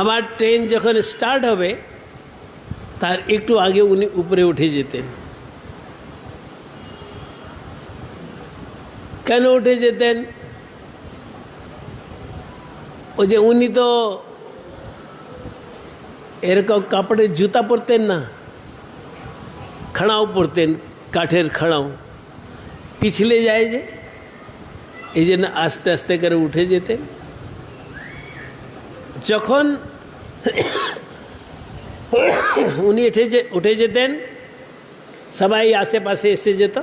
আমার ট্রেন যখন স্টার্ট হবে তার একটু আগে উনি উপরে উঠে যেতেন কেন উঠে যেতেন ওই যে উনি তো এরকম কাপড়ের জুতা পরতেন না খাড়াও পরতেন কাঠের খাড়াও পিছলে যায় যে এই জন্য আস্তে আস্তে করে উঠে যেতেন যখন উনি উঠে যেতেন সবাই আশেপাশে এসে যেত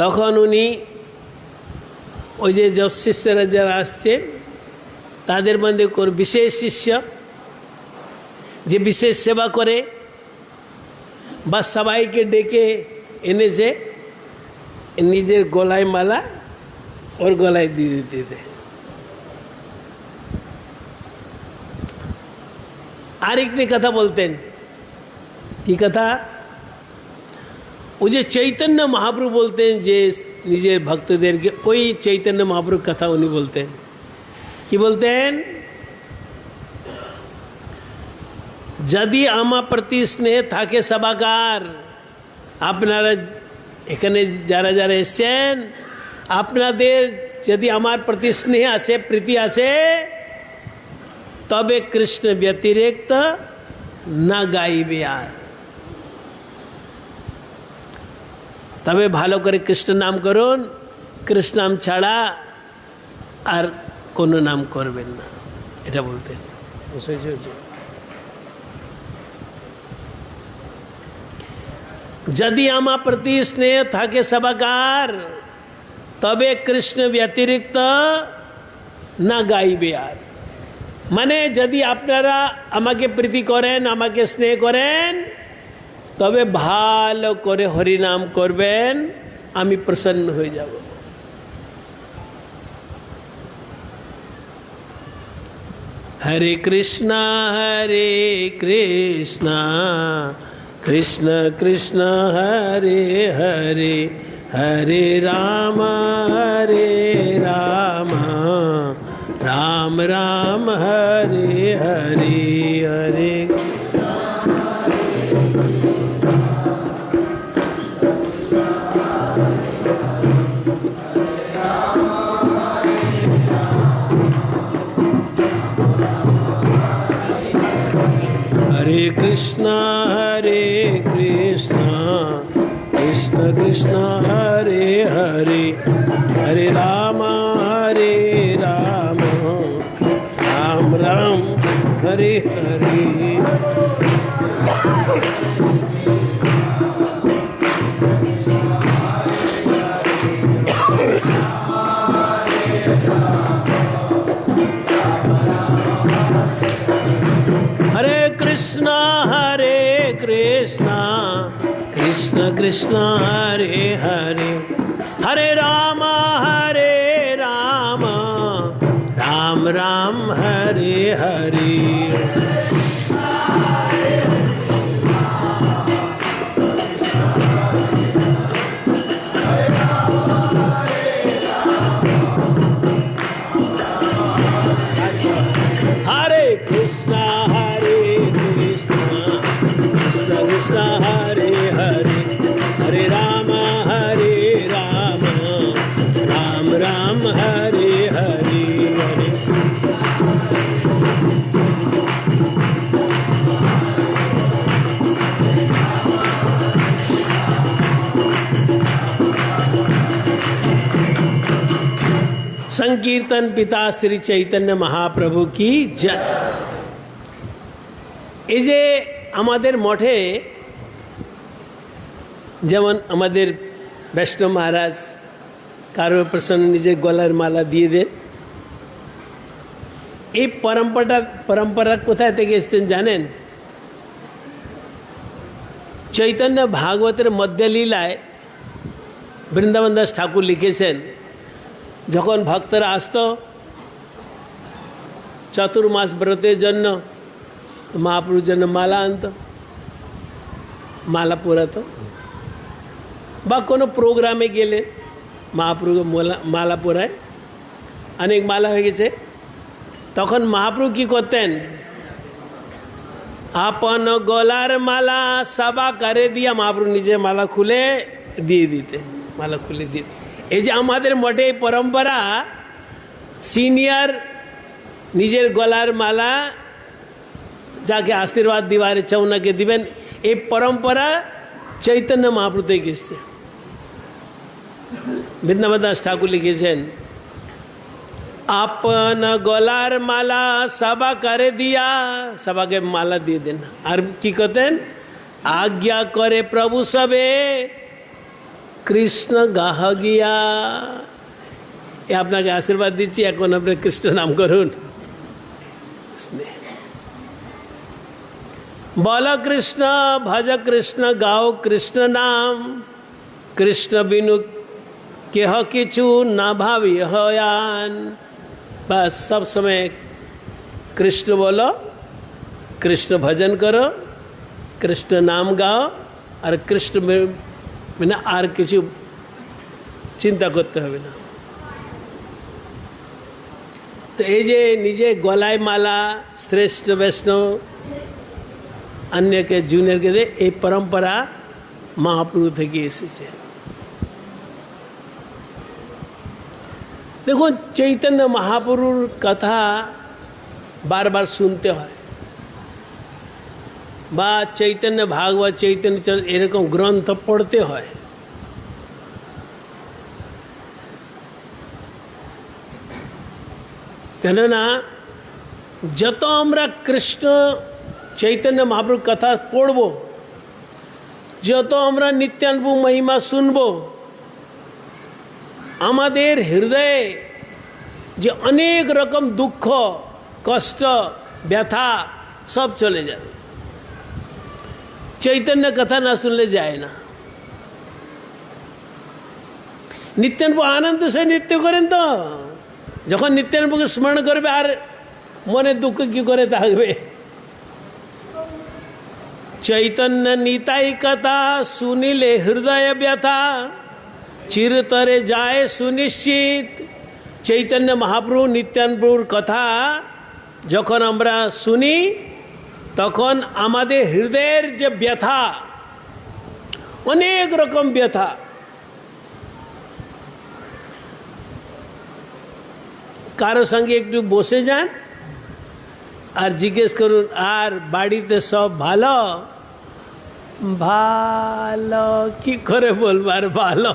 তখন উনি ওই যে সব শিষ্যরা যারা আসছেন তাদের মধ্যে কোন বিশেষ শিষ্য যে বিশেষ সেবা করে বা সবাইকে ডেকে এনেছে নিজের গলায় মালা ওর গলায় দিয়ে দিতে আরেকটি কথা বলতেন কি কথা ওই যে চৈতন্য মহাপ্রভু বলতেন যে নিজের ভক্তদেরকে ওই চৈতন্য মহাপ্রভুর কথা উনি বলতেন কি বলতেন যদি আমার প্রতি স্নেহ থাকে সবাকার আপনারা এখানে যারা যারা এসছেন আপনাদের যদি আমার প্রতি স্নেহ আসে প্রীতি আসে তবে কৃষ্ণ ব্যতিরেক্ত না গাইবে আর তবে ভালো করে কৃষ্ণ নাম করুন কৃষ্ণ নাম ছাড়া আর কোনো নাম করবেন না এটা বলতেন যদি আমার প্রতি স্নেহ থাকে সবাকার তবে কৃষ্ণ ব্যতিরিক্ত না গাইবে আর মানে যদি আপনারা আমাকে প্রীতি করেন আমাকে স্নেহ করেন তবে ভালো করে হরিনাম করবেন আমি প্রসন্ন হয়ে যাব হরে কৃষ্ণ কৃষ্ণ কৃষ্ণ হরে হরে হরে রাম রাম রাম হরে হরে হরে कृष्ण कृष्ण कृष्ण हरे हरे हरे राम राम राम हरे हरे। हरे कृष्ण कृष्ण कृष्ण हरे हरे हरे राम राम राम हरे हरे। हरे कृष्ण कृष्ण कृष्ण हरे हरे हरे राम राम राम हरे हरे हरे। संकीर्तन पिता श्री चैतन्य महाप्रभु की जय। এই যে আমাদের মঠে যেমন আমাদের বৈষ্ণব মহারাজ কারো প্রসন্ন নিজের গলার মালা দিয়ে দেন, এই পরম্পরা কোথায় থেকে এসেছেন জানেন? চৈতন্য ভাগবতের মধ্যলীলায় বৃন্দাবন দাস ঠাকুর লিখেছেন, যখন ভক্তরা আসতো চতুর্মাস ব্রতের জন্য মহাপ্রভুর জন্য মালা আনতো, মালা পরাতো, বা কোনো প্রোগ্রামে গেলে মহাপ্রভু মালা পরায়, অনেক মালা হয়ে গেছে, তখন মহাপ্রভু কী করতেন? আপন গলার মালা সবা করে দিয়া মহাপ্রভু নিজে মালা খুলে দিয়ে দিতে, মালা খুলে দিয়ে। এই যে আমাদের মঠে এই পরম্পরা, সিনিয়র নিজের গলার মালা যাকে আশীর্বাদ দিবার ইচ্ছা ওনাকে দিবেন, এই পরম্পরা চৈতন্য মহাপ্রভু থেকে এসছে। বৃন্দাবন দাস ঠাকুর লিখেছেন, আপন গলার মালা সবা করে দিয়া, সবাকে মালা দিয়ে দেন। আর কি করতেন? আজ্ঞা করে প্রভু সবে কৃষ্ণ গাহ গিয়া। এ আপনাকে আশীর্বাদ দিচ্ছি, এখন আপনি কৃষ্ণ নাম করুন। বল কৃষ্ণ ভজ কৃষ্ণ গাও কৃষ্ণ নাম, কৃষ্ণ বিনু কেহ কিছু না ভাবি হয়ান। बस सब समय कृष्ण बोलो, कृष्ण भजन करो, कृष्ण नाम गाओ, और कृष्ण बिना और किसी चिंता करते হবে না। তো এই যে নিজে গলায় মালা শ্রেষ্ঠ বৈষ্ণব अन्य के जूनियर के दे এই परंपरा महाप्रभु থেকে এসেছে। देखो चैतन्य महाप्रभुर कथा बार बार सुनते हैं, बा चैतन्य भागवत चैतन्य चरित्र एरकम ग्रंथ पढ़ते हैं, কেননা যত আমরা কৃষ্ণ চৈতন্য মহাপ্রভুর কথা পড়ব, যত আমরা নিত্যানুভব মহিমা শুনব, আমাদের হৃদয়ে যে অনেক রকম দুঃখ কষ্ট ব্যথা সব চলে যাবে। চৈতন্য কথা না শুনলে যায় না। নিত্যানুভব আনন্দ সে নৃত্য করেন, তো যখন নিত্যানুভবকে স্মরণ করবে আর মনে দুঃখ কি করে থাকবে। চৈতন্য নিতাই কথা শুনিলে হৃদয় ব্যথা চিরতরে যায় সুনিশ্চিত। চৈতন্য মহাপ্রভু নিত্যানুভবর কথা যখন আমরা শুনি, তখন আমাদের হৃদয়ের যে ব্যথা, অনেক রকম ব্যথা, কারো সঙ্গে একটু বসে যান, আর জিজ্ঞেস করুন আর বাড়িতে সব ভালো? ভালো কি করে বলবো আর ভালো?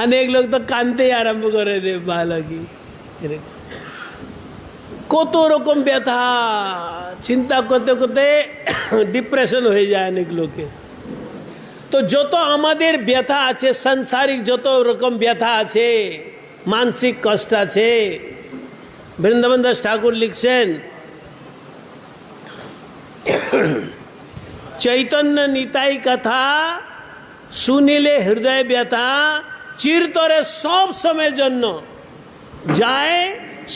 অনেক লোক তো কাঁদতেই আরম্ভ করে দে ভালো কি। কত রকম ব্যথা, চিন্তা করতে করতে ডিপ্রেশন হয়ে যায় অনেক লোকে। তো যত আমাদের ব্যথা আছে, সাংসারিক যত রকম ব্যথা আছে, মানসিক কষ্ট আছে, বৃন্দাবন দাস ঠাকুর লিখছেন চৈতন্য নিতাই কথা শুনিলে হৃদয় ব্যথা চিরতরে সব সময়ের জন্য যায়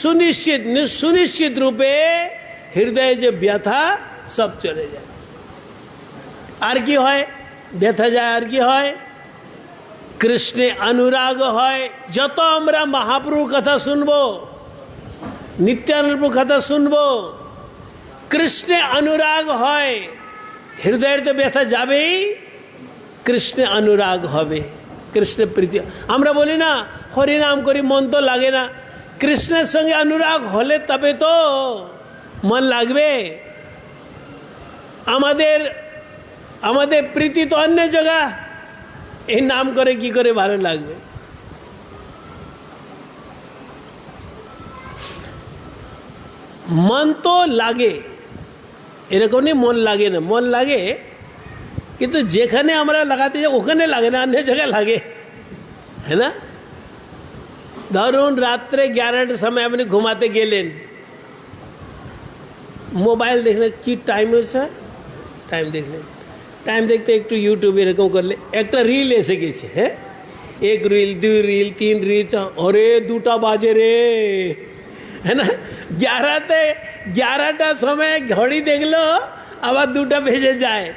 সুনিশ্চিত। সুনিশ্চিত রূপে হৃদয়ে যে ব্যথা সব চলে যায়। আর কি হয়? ব্যথা যায় আর কি হয়? কৃষ্ণে অনুরাগ হয়। যত আমরা মহাপ্রভুর কথা শুনবো, নিত্যানন্দ কথা শুনবো, কৃষ্ণে অনুরাগ হয়, হৃদয়ের তো ব্যথা যাবেই, কৃষ্ণে অনুরাগ হবে, কৃষ্ণ প্রীতি। আমরা বলি না হরিনাম করি মন তো লাগে না, কৃষ্ণের সঙ্গে অনুরাগ হলে তবে তো মন লাগবে। আমাদের প্রীতি তো অন্য জায়গা, এই নাম করে কি করে ভালো লাগবে? মন তো লাগে, এরকম নেই মন লাগে না, মন লাগে, কিন্তু যেখানে আমরা লাগাতে যাই ওখানে লাগে না, অন্য জায়গায় লাগে, है ना। ধরুন রাত্রে 11টার সময় আপনি ঘুমাতে গেলেন, মোবাইল দেখলেন, কি টাইম হয়েছে, টাইম দেখলেন, টাইম দেখতে একটু ইউটিউবে এরকম করলে একটা রিল এসে গেছে, হ্যাঁ, 1 রিল 2 রিল 3 রিল, अरे 2টা বাজে রে, है ना। 11টার সময় ঘড়ি দেখলো আবার 2টা বেজে যায়,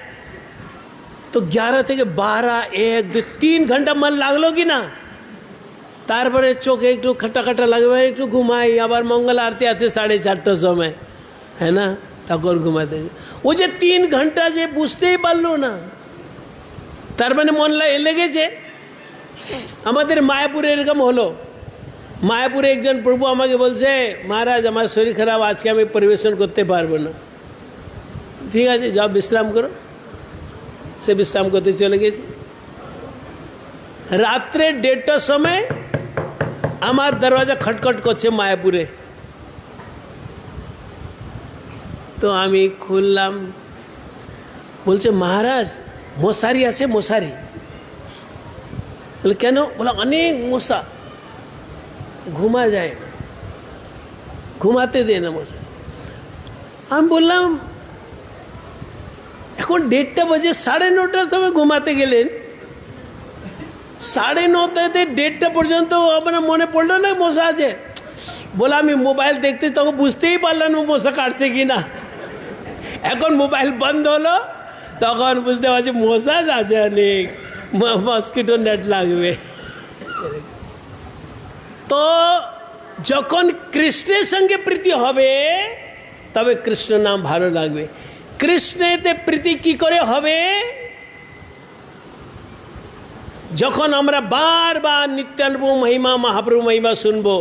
তো 11 থেকে 12, 1, 2, 3 ঘন্টা মন লাগলো কি না। তারপরে চোখে একটু খাটা খাটা লাগবে, একটু ঘুমাই, আবার মঙ্গল আরতি আছে 4:30টার সময়, है ना, তখন ঘুমাতে। ও যে 3 ঘন্টা যে বুঝতেই পারলো না, তার মানে মন লেগেছে। আমাদের মায়াপুরে এরকম হলো। মায়াপুরে একজন প্রভু আমাকে বলছে, মহারাজ আমার শরীর খারাপ, আজকে আমি পরিবেশন করতে পারবো না। ঠিক আছে, যাও বিশ্রাম করো। সে বিশ্রাম করতে চলে গেছে। রাত্রে 1:30টার সময় আমার দরওয়াজা খটখট করছে মায়াপুরে। তো আমি খুললাম, বলছে মহারাজ মশারি আছে, মশারি। বলে কেন? বলে অনেক মশা, ঘুমা যায় না, ঘুমাতে দে না মশা। আমি বললাম এখন 1:30 বাজে, 9:30টার সময় ঘুমাতে গেলেন, 9:30 থেকে 1:30 পর্যন্ত আপনার মনে পড়লো না মশা আছে? বলে আমি মোবাইল দেখতে তখন বুঝতেই পারলাম না মশা কাটছে কি না। এখন মোবাইল বন্ধ হলো, তখন বুঝতে পারছি মশা আছে অনেক, মস্কিটো নেট লাগবে। তো যখন কৃষ্ণের সঙ্গে প্রীতি হবে তবে কৃষ্ণ নাম ভালো লাগবে। কৃষ্ণেতে প্রীতি কি করে হবে? যখন আমরা বারবার নিত্যানন্দ মহিমা, মহাপ্রভু মহিমা শুনবো,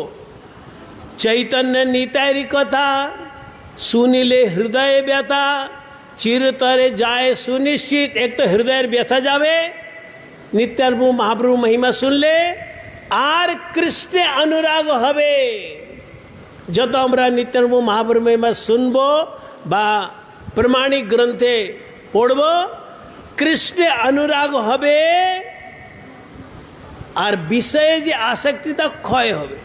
চৈতন্য নিতাইর কথা শুনিলে হৃদয়ে ব্যথা চিরতরে যায় সুনিশ্চিত। এক তো হৃদয়ের ব্যথা যাবে নিত্যানন্দ মহাপ্রভু মহিমা শুনলে, আর কৃষ্ণে অনুরাগ হবে। যত আমরা নিত্যানন্দ মহাপ্রভু মহিমা শুনবো বা প্রমাণিক গ্রন্থে পড়ব, কৃষ্ণে অনুরাগ হবে, আর বিষয়ে যে আসক্তিটা ক্ষয় হবে।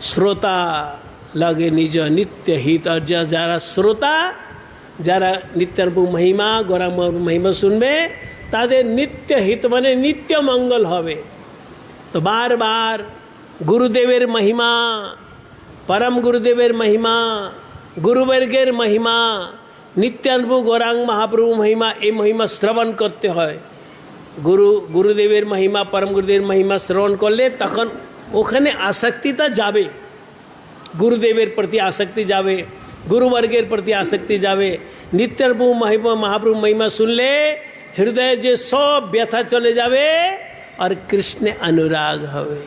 শ্রোতা লাগে নিজ নিত্য হিত। আর যারা শ্রোতা, যারা নিত্যানন্দ মহিমা, গৌরাঙ্গ মহিমা শুনবে, তাদের নিত্য হিত মানে নিত্য মঙ্গল হবে। তো বারবার গুরুদেবের মহিমা, परम गुरुदेवेर महिमा, गुरुवर्गेर महिमा, नित्यानंद गौरांग महाप्रभु महिमा, ये महिमा श्रवण करते हैं। गुरुदेवेर महिमा, परम गुरुदेवेर महिमा श्रवण कर ले, तखन ओखाने आसक्तिता जाबे, गुरुदेवेर प्रति आसक्ति जाबे, गुरुवर्गेर प्रति आसक्ति जाबे। नित्यानंद महिमा, महाप्रभु महिमा सुन ले, हृदय जे सब व्यथा चले जाबे और कृष्ण अनुराग हवे।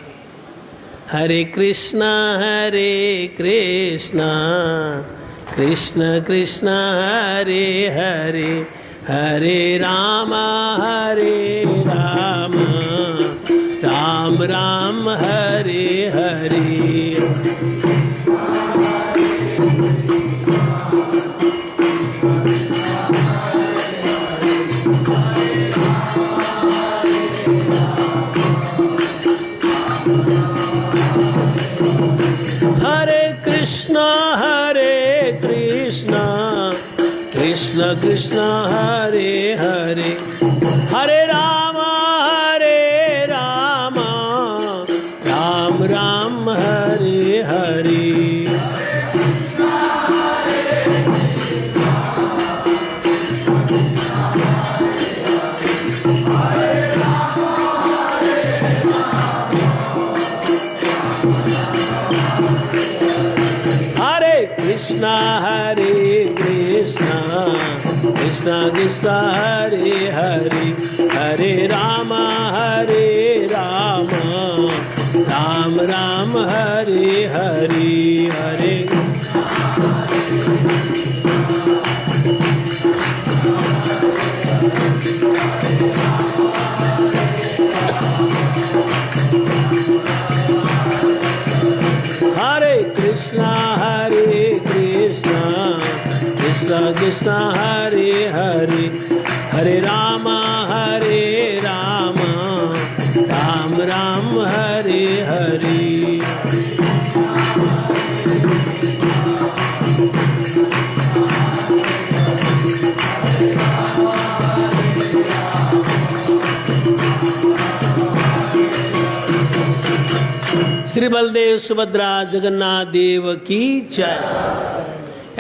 हरे कृष्णा कृष्ण कृष्ण हरे हरे, हरे राम राम राम हरे हरे। हरे कृष्णा कृष्ण कृष्ण हरे हरे, हरे राम राम राम हरे हरे। कृष्णा कृष्ण कृष्ण हरे हरे, हरे राम राम राम हरे हरे, हरे कृष्ण कृष्ण कृष्ण हरे हरे, हरे राम राम राम हरे हरे। শ্রী বলদেব সুভদ্রা জগন্নাথ দেব কি জয়।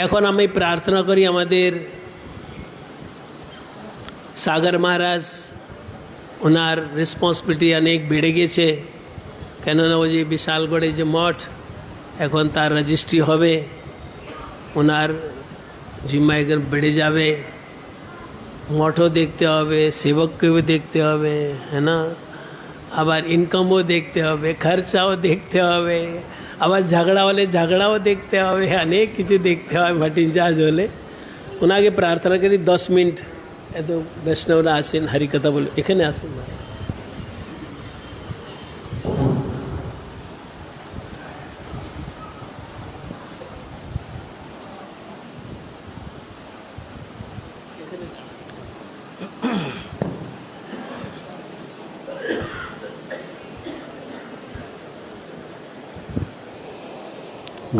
এখন আমি প্রার্থনা করি আমাদের সাগর মহারাজ, ওনার রেসপন্সিবিলিটি অনেক বেড়ে গেছে, কেননা ওই যে বিশালগড়ে যে মঠ এখন তার রেজিস্ট্রি হবে, ওনার জিম্মায় বেড়ে যাবে, মঠও দেখতে হবে, সেবককেও দেখতে হবে, হ্যাঁ না, আবার ইনকামও দেখতে হবে, খরচাও দেখতে হবে, আবার ঝগড়া হলে ঝগড়াও দেখতে হবে, অনেক কিছু দেখতে হবে ভট ইনচার্জ হলে। ওনাকে প্রার্থনা করি 10 মিনিট এত বৈষ্ণবরা আসেন হরিকথা বলে, এখানে আসেন না।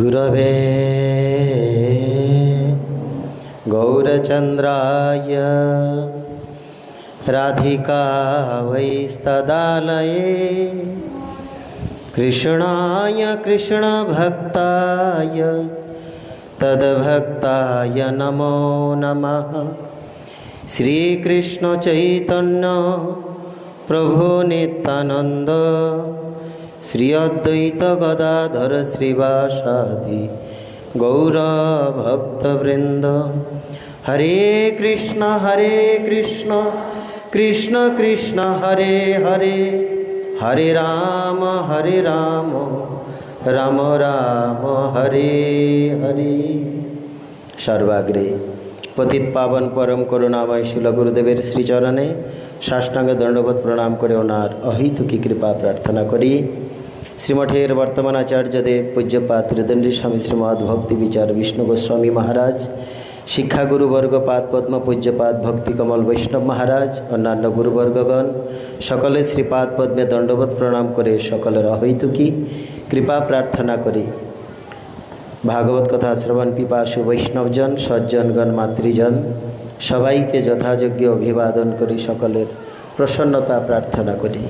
गुरवे गौरचन्द्राय राधिकावैस्तदालये कृष्णाय कृष्णभक्ताय तद्भक्ताय नमो नमः। श्रीकृष्ण चैतन्य प्रभु नित्यानंद श्री अद्वैत गदाधर श्रीवासादि गौर भक्तवृंद। हरे कृष्ण कृष्ण कृष्ण हरे हरे, हरे राम राम राम हरे हरे। सर्वाग्रे पतित पावन परम करुणामय शिल गुरुदेवेर श्रीचरणे साष्टांग दंडवत प्रणाम करे ओनार अहितुकी कृपा प्रार्थना करी। श्रीमठेर वर्तमान आचार्यदेव पूज्यपाद हृदंडी स्वामी श्रीमद भक्ति विचार विष्णु गोस्वामी महाराज, शिक्षा गुरुवर्ग पाद पद्म पूज्यपाद भक्ति कमल वैष्णव महाराज, अन्यान्य गुरुवर्गगण सकले श्रीपाद पद्मे दंडवत प्रणाम करे सकलेर अहितुकी कृपा प्रार्थना करी। भागवत कथा श्रवण पिपासु वैष्णवजन सज्जनगण मातृजन सबाइके यथायोग्य अभिवादन करी सकलेर प्रसन्नता प्रार्थना करी।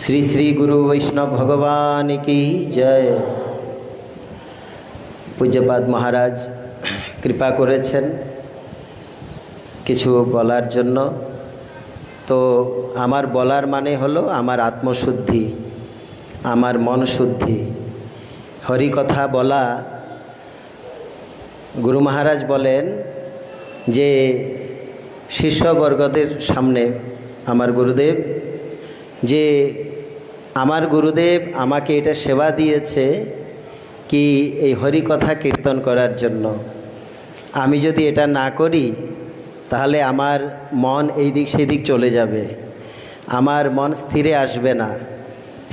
श्री श्री गुरु वैष्णव भगवान की जय। पूज्यपाद महाराज कृपा करेছেন কিছু বলার জন্য। তো আমার বলার মানে হলো আমার আত্মশুদ্ধি, আমার মন শুদ্ধি। হরি কথা বলা, গুরু মহারাজ বলেন যে শিষ্যবর্গদের সামনে আমার গুরুদেব যে আমার গুরুদেব আমাকে এটা সেবা দিয়েছে কি এই হরি কথা কীর্তন করার জন্য। আমি যদি এটা না করি তাহলে আমার মন এই দিক সেদিক চলে যাবে, আমার মন স্থিরে আসবে না।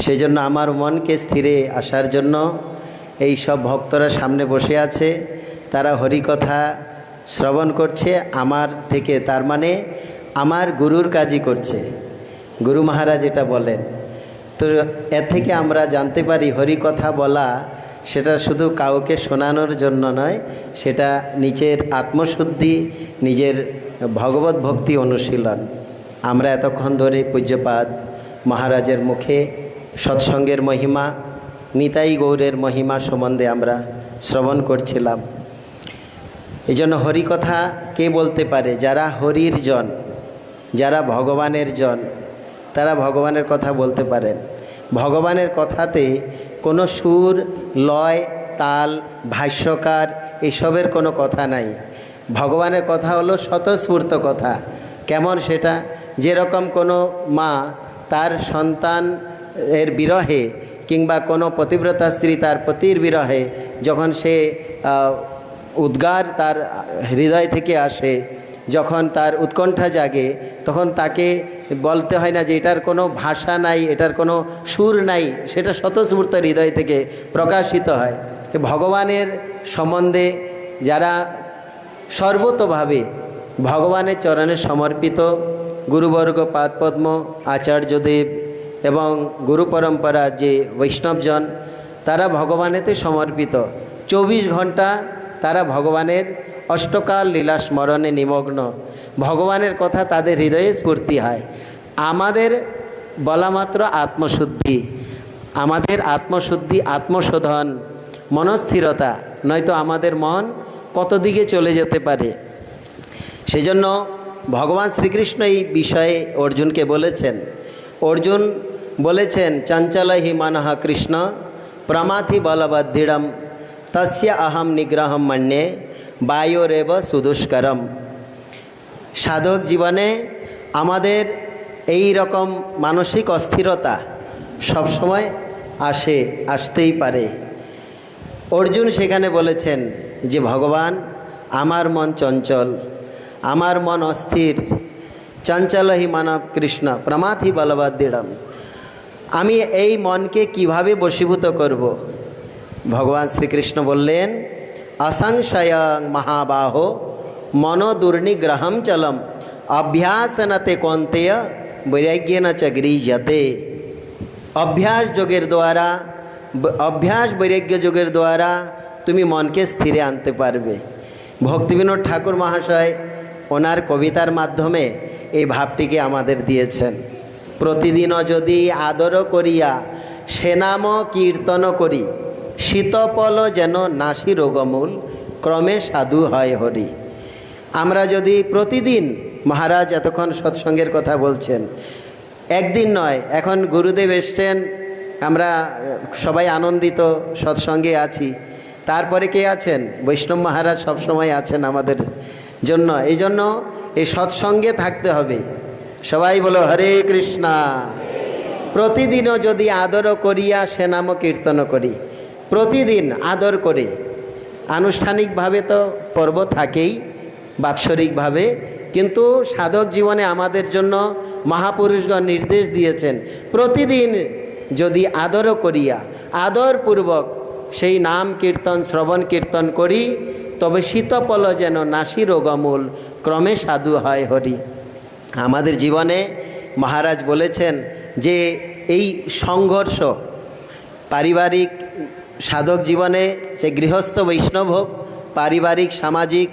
সেজন্য আমার মনকে স্থিরে আসার জন্য এই সব ভক্তরা সামনে বসে আছে, তারা হরি কথা শ্রবণ করছে আমার থেকে, তার মানে আমার গুরুর কাজই করছে। গুরু মহারাজ এটা বলেন। তো এর থেকে আমরা জানতে পারি হরি কথা বলা সেটা শুধু কাউকে শোনানোর জন্য নয়, সেটা নিজের আত্মশুদ্ধি, নিজের ভগবত ভক্তি অনুশীলন। আমরা এতক্ষণ ধরে পূজ্যপাদ মহারাজের মুখে সৎসঙ্গের মহিমা, নিতাই গৌরের মহিমা সম্বন্ধে আমরা শ্রবণ করছিলাম। এই জন্য হরি কথা কে বলতে পারে? যারা হরির জন, যারা ভগবানের জন, তারা ভগবানের কথা বলতে পারেন। ভগবানের কথাতে কোনো সুর, লয়, তাল, ভাষ্যকার এসবের কোনো কথা নাই। ভগবানের কথা হলো স্বতঃস্ফূর্ত কথা। কেমন সেটা? যেরকম কোনো মা তার সন্তান এর বিরহে কিংবা কোনো পতিব্রতা স্ত্রী তার পতির বিরহে যখন সে উদ্গার তার হৃদয় থেকে আসে, যখন তার উৎকণ্ঠা জাগে, তখন তাকে বলতে হয় না যে এটার কোনো ভাষা নাই, এটার কোনো সুর নাই, সেটা স্বতঃস্ফূর্ত হৃদয় থেকে প্রকাশিত হয়। ভগবানের সম্বন্ধে যারা সর্বতোভাবে ভগবানের চরণে সমর্পিত, গুরুবর্গ, পাদপদ্ম, আচার্যদেব এবং গুরু পরম্পরা যে বৈষ্ণবজন, তারা ভগবানেতে সমর্পিত। 24 ঘন্টা তারা ভগবানের অষ্টকাল লীলা স্মরণে নিমগ্ন। ভগবানের কথা তাদের হৃদয়ে স্ফূর্তি হয়। আমাদের বলা মাত্র আত্মশুদ্ধি, আমাদের আত্মশুদ্ধি, আত্মশোধন, মনস্থিরতা, নয়তো আমাদের মন কত দিকে চলে যেতে পারে। সেজন্য ভগবান শ্রীকৃষ্ণ এই বিষয়ে অর্জুনকে বলেছেন। অর্জুন বলেছেন, চঞ্চল হি মনঃ কৃষ্ণ প্রমাথি বলবদ্ধিড়ম তস্য অহম নিগ্রহম মন্যে বায়োরেব সুদুষ্করম। সাধক জীবনে আমাদের এই রকম মানসিক অস্থিরতা সবসময় আসতেই পারে। অর্জুন সেখানে বলেছেন যে ভগবান, আমার মন চঞ্চল, আমার মন অস্থির, চঞ্চল হি মানব কৃষ্ণ প্রমাথি বলবদ্ধিড়ম। আমি এই মনকে কিভাবে বশীভূত করব? ভগবান শ্রীকৃষ্ণ বললেন, অসংশয়ং মহাবাহো মনো দুর্নিগ্রহম চলম অভ্যাসনতে কৌন্তেয় বৈরাগ্যেন চ গৃহ্যতে। অভ্যাস যোগের দ্বারা, অভ্যাস বৈরাগ্য যোগের দ্বারা তুমি মনকে স্থিরে আনতে পারবে। ভক্তিবিনোদ ঠাকুর মহাশয় ওনার কবিতার মাধ্যমে এই ভাবটিকে আমাদের দিয়েছেন। প্রতিদিনও যদি আদর করিয়া সে নাম কীর্তন করি, শীতপল যেন নাসি রোগমূল ক্রমে সাধু হয় হরি। আমরা যদি প্রতিদিন, মহারাজ এতক্ষণ সৎসঙ্গের কথা বলছেন, একদিন নয়, এখন গুরুদেব এসছেন, আমরা সবাই আনন্দিত সৎসঙ্গে আছি। তারপরে কে আছেন? বৈষ্ণব মহারাজ সবসময় আছেন আমাদের জন্য। এই জন্য এই সৎসঙ্গে থাকতে হবে। সবাই বলো হরে কৃষ্ণা। প্রতিদিনও যদি আদর করিয়া সে নাম কীর্তন করি, প্রতিদিন আদর করে, আনুষ্ঠানিকভাবে তো পর্ব থাকেই বাৎসরিকভাবে, কিন্তু সাধক জীবনে আমাদের জন্য মহাপুরুষগণ নির্দেশ দিয়েছেন প্রতিদিন যদি আদর করিয়া আদরপূর্বক সেই নাম কীর্তন শ্রবণ কীর্তন করি, তবে শীতপল যেন নাসি রোগমূল ক্রমে সাধু হয় হরি। আমাদের জীবনে মহারাজ বলেছেন যে এই সংঘর্ষ পারিবারিক সাধক জীবনে, যে গৃহস্থ বৈষ্ণব হোক, পারিবারিক, সামাজিক,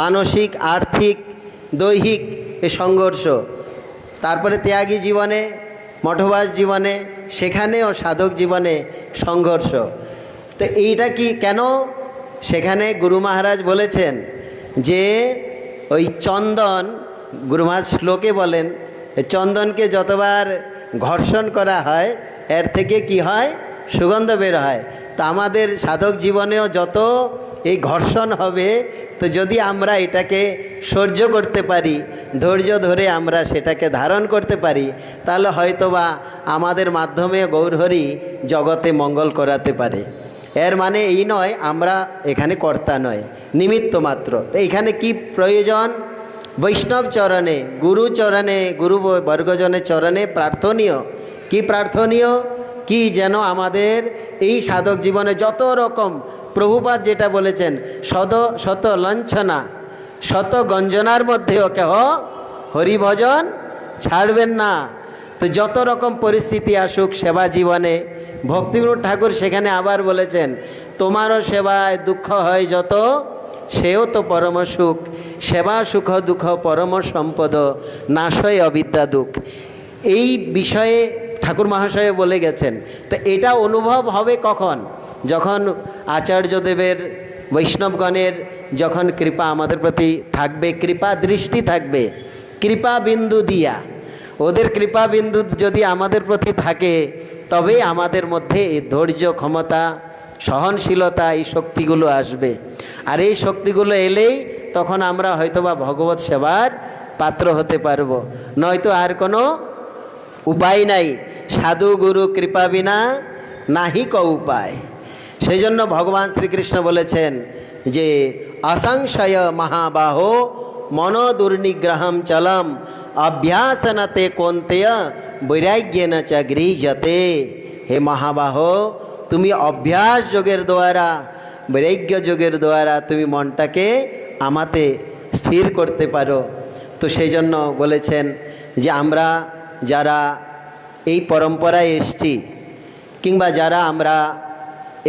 মানসিক, আর্থিক, দৈহিক এ সংঘর্ষ, তারপরে ত্যাগী জীবনে, মঠবাস জীবনে, সেখানেও সাধক জীবনে সংঘর্ষ। তো এইটা কি কেন? সেখানে গুরু মহারাজ বলেছেন যে ওই চন্দন, গুরু মহারাজ শ্লোকে বলেন, চন্দনকে যতবার ঘর্ষণ করা হয় এর থেকে কি হয়? সুগন্ধ বের হয়। তো আমাদের সাধক জীবনেও যত এই ঘর্ষণ হবে। তো যদি আমরা এটাকে সহ্য করতে পারি, ধৈর্য ধরে আমরা সেটাকে ধারণ করতে পারি, তাহলে হয়তোবা আমাদের মাধ্যমে গৌরহরি জগতে মঙ্গল করাতে পারে। এর মানে এই নয় আমরা এখানে কর্তা নয়, নিমিত্ত মাত্র। তো এখানে কি প্রয়োজন? বৈষ্ণব চরণে, গুরু চরণে, গুরু বর্গজনের চরণে প্রার্থনীয়। কি প্রার্থনীয়? কি যেন আমাদের এই সাধক জীবনে যত রকম, প্রভুপাদ যেটা বলেছেন, শত লঞ্ছনা শত গঞ্জনার মধ্যেও কেহ হরিভজন ছাড়বেন না। তো যত রকম পরিস্থিতি আসুক সেবা জীবনে, ভক্তিবিনোদ ঠাকুর সেখানে আবার বলেছেন, তোমারও সেবায় দুঃখ হয় যত, সেও তো পরম সুখ, সেবা সুখ দুঃখ পরম সম্পদ, নাশয় অবিদ্যা দুঃখ। এই বিষয়ে ঠাকুর মহাশয় বলে গেছেন। তো এটা অনুভব হবে কখন? যখন আচার্যদেবের, বৈষ্ণবগণের যখন কৃপা আমাদের প্রতি থাকবে, কৃপা দৃষ্টি থাকবে, কৃপা বিন্দু দিয়া, ওদের কৃপা বিন্দু যদি আমাদের প্রতি থাকে, তবেই আমাদের মধ্যে এই ধৈর্য, ক্ষমতা, সহনশীলতা, এই শক্তিগুলো আসবে। আর এই শক্তিগুলো এলেই তখন আমরা হয়তোবা ভগবত সেবার পাত্র হতে পারব, নয়তো আর কোনো উপায় নাই। সাধু গুরু কৃপা বিনা নাহি ক উপায়। সেই জন্য ভগবান শ্রীকৃষ্ণ বলেছেন যে অসংশয় মহাবাহো মন দুর্নিগ্রহম চলম অভ্যাসনতে কোন্তেয় বৈরাগ্যেন চ গৃহ্যতে। হে মহাবাহ, তুমি অভ্যাস যোগের দ্বারা, বৈরাগ্য যোগের দ্বারা তুমি মনটাকে আমাতে স্থির করতে পারো। তো সেই জন্য বলেছেন যে আমরা যারা এই পরম্পরায় এসছি, কিংবা যারা আমরা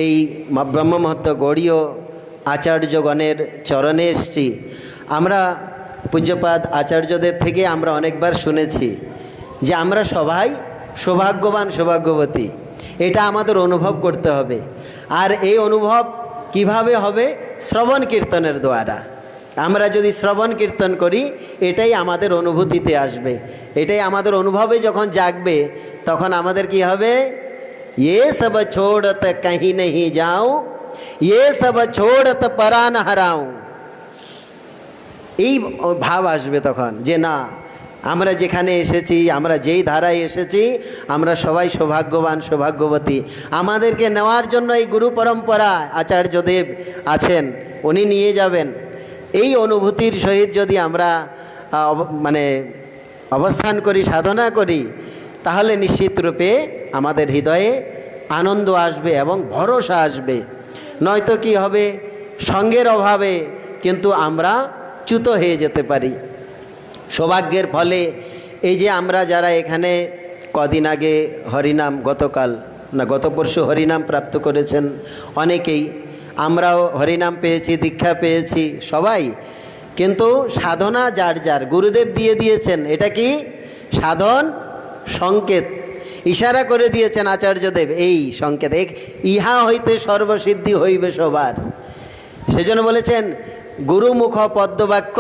এই ব্রহ্মমহত্ত্ব গৌড়ীয় আচার্যগণের চরণে এসছি, আমরা পূজ্যপাদ আচার্যদেব থেকে আমরা অনেকবার শুনেছি যে আমরা সবাই সৌভাগ্যবান, সৌভাগ্যবতী। এটা আমাদের অনুভব করতে হবে। আর এই অনুভব কিভাবে হবে? শ্রবণ কীর্তনের দ্বারা। আমরা যদি শ্রবণ কীর্তন করি, এটাই আমাদের অনুভূতিতে আসবে, এটাই আমাদের অনুভবে যখন জাগবে, তখন আমাদের কি হবে? ये सब छोड़त कहीं नहीं जाऊं, ये सब छोड़त परान हराऊं। এই ভাব আসবে তখন যে না, আমরা যেখানে এসেছি, আমরা যেই ধারায় এসেছি, আমরা সবাই সৌভাগ্যবান, সৌভাগ্যবতী। আমাদেরকে নেওয়ার জন্য এই গুরু পরম্পরা আচার্যদেব আছেন, উনি নিয়ে যাবেন। এই অনুভূতির সহিত যদি আমরা অবস্থান করি, সাধনা করি, তাহলে নিশ্চিত রূপে আমাদের হৃদয়ে আনন্দ আসবে এবং ভরসা আসবে। নয়তো কি হবে? সঙ্গের অভাবে কিন্তু আমরা চ্যুত হয়ে যেতে পারি। সৌভাগ্যের ফলে এই যে আমরা যারা এখানে কদিন আগে হরিনাম, গত পরশু হরিনাম প্রাপ্ত করেছেন অনেকেই, আমরাও হরিনাম পেয়েছি, দীক্ষা পেয়েছি সবাই। কিন্তু সাধনা যার যার গুরুদেব দিয়ে দিয়েছেন, এটা কি সাধন সংকেত, ইশারা করে দিয়েছেন আচার্যদেব, এই সংকেত, ইহা হইতে সর্বসিদ্ধি হইবে সবার। সেজন্য বলেছেন গুরুমুখ পদ্মবাক্য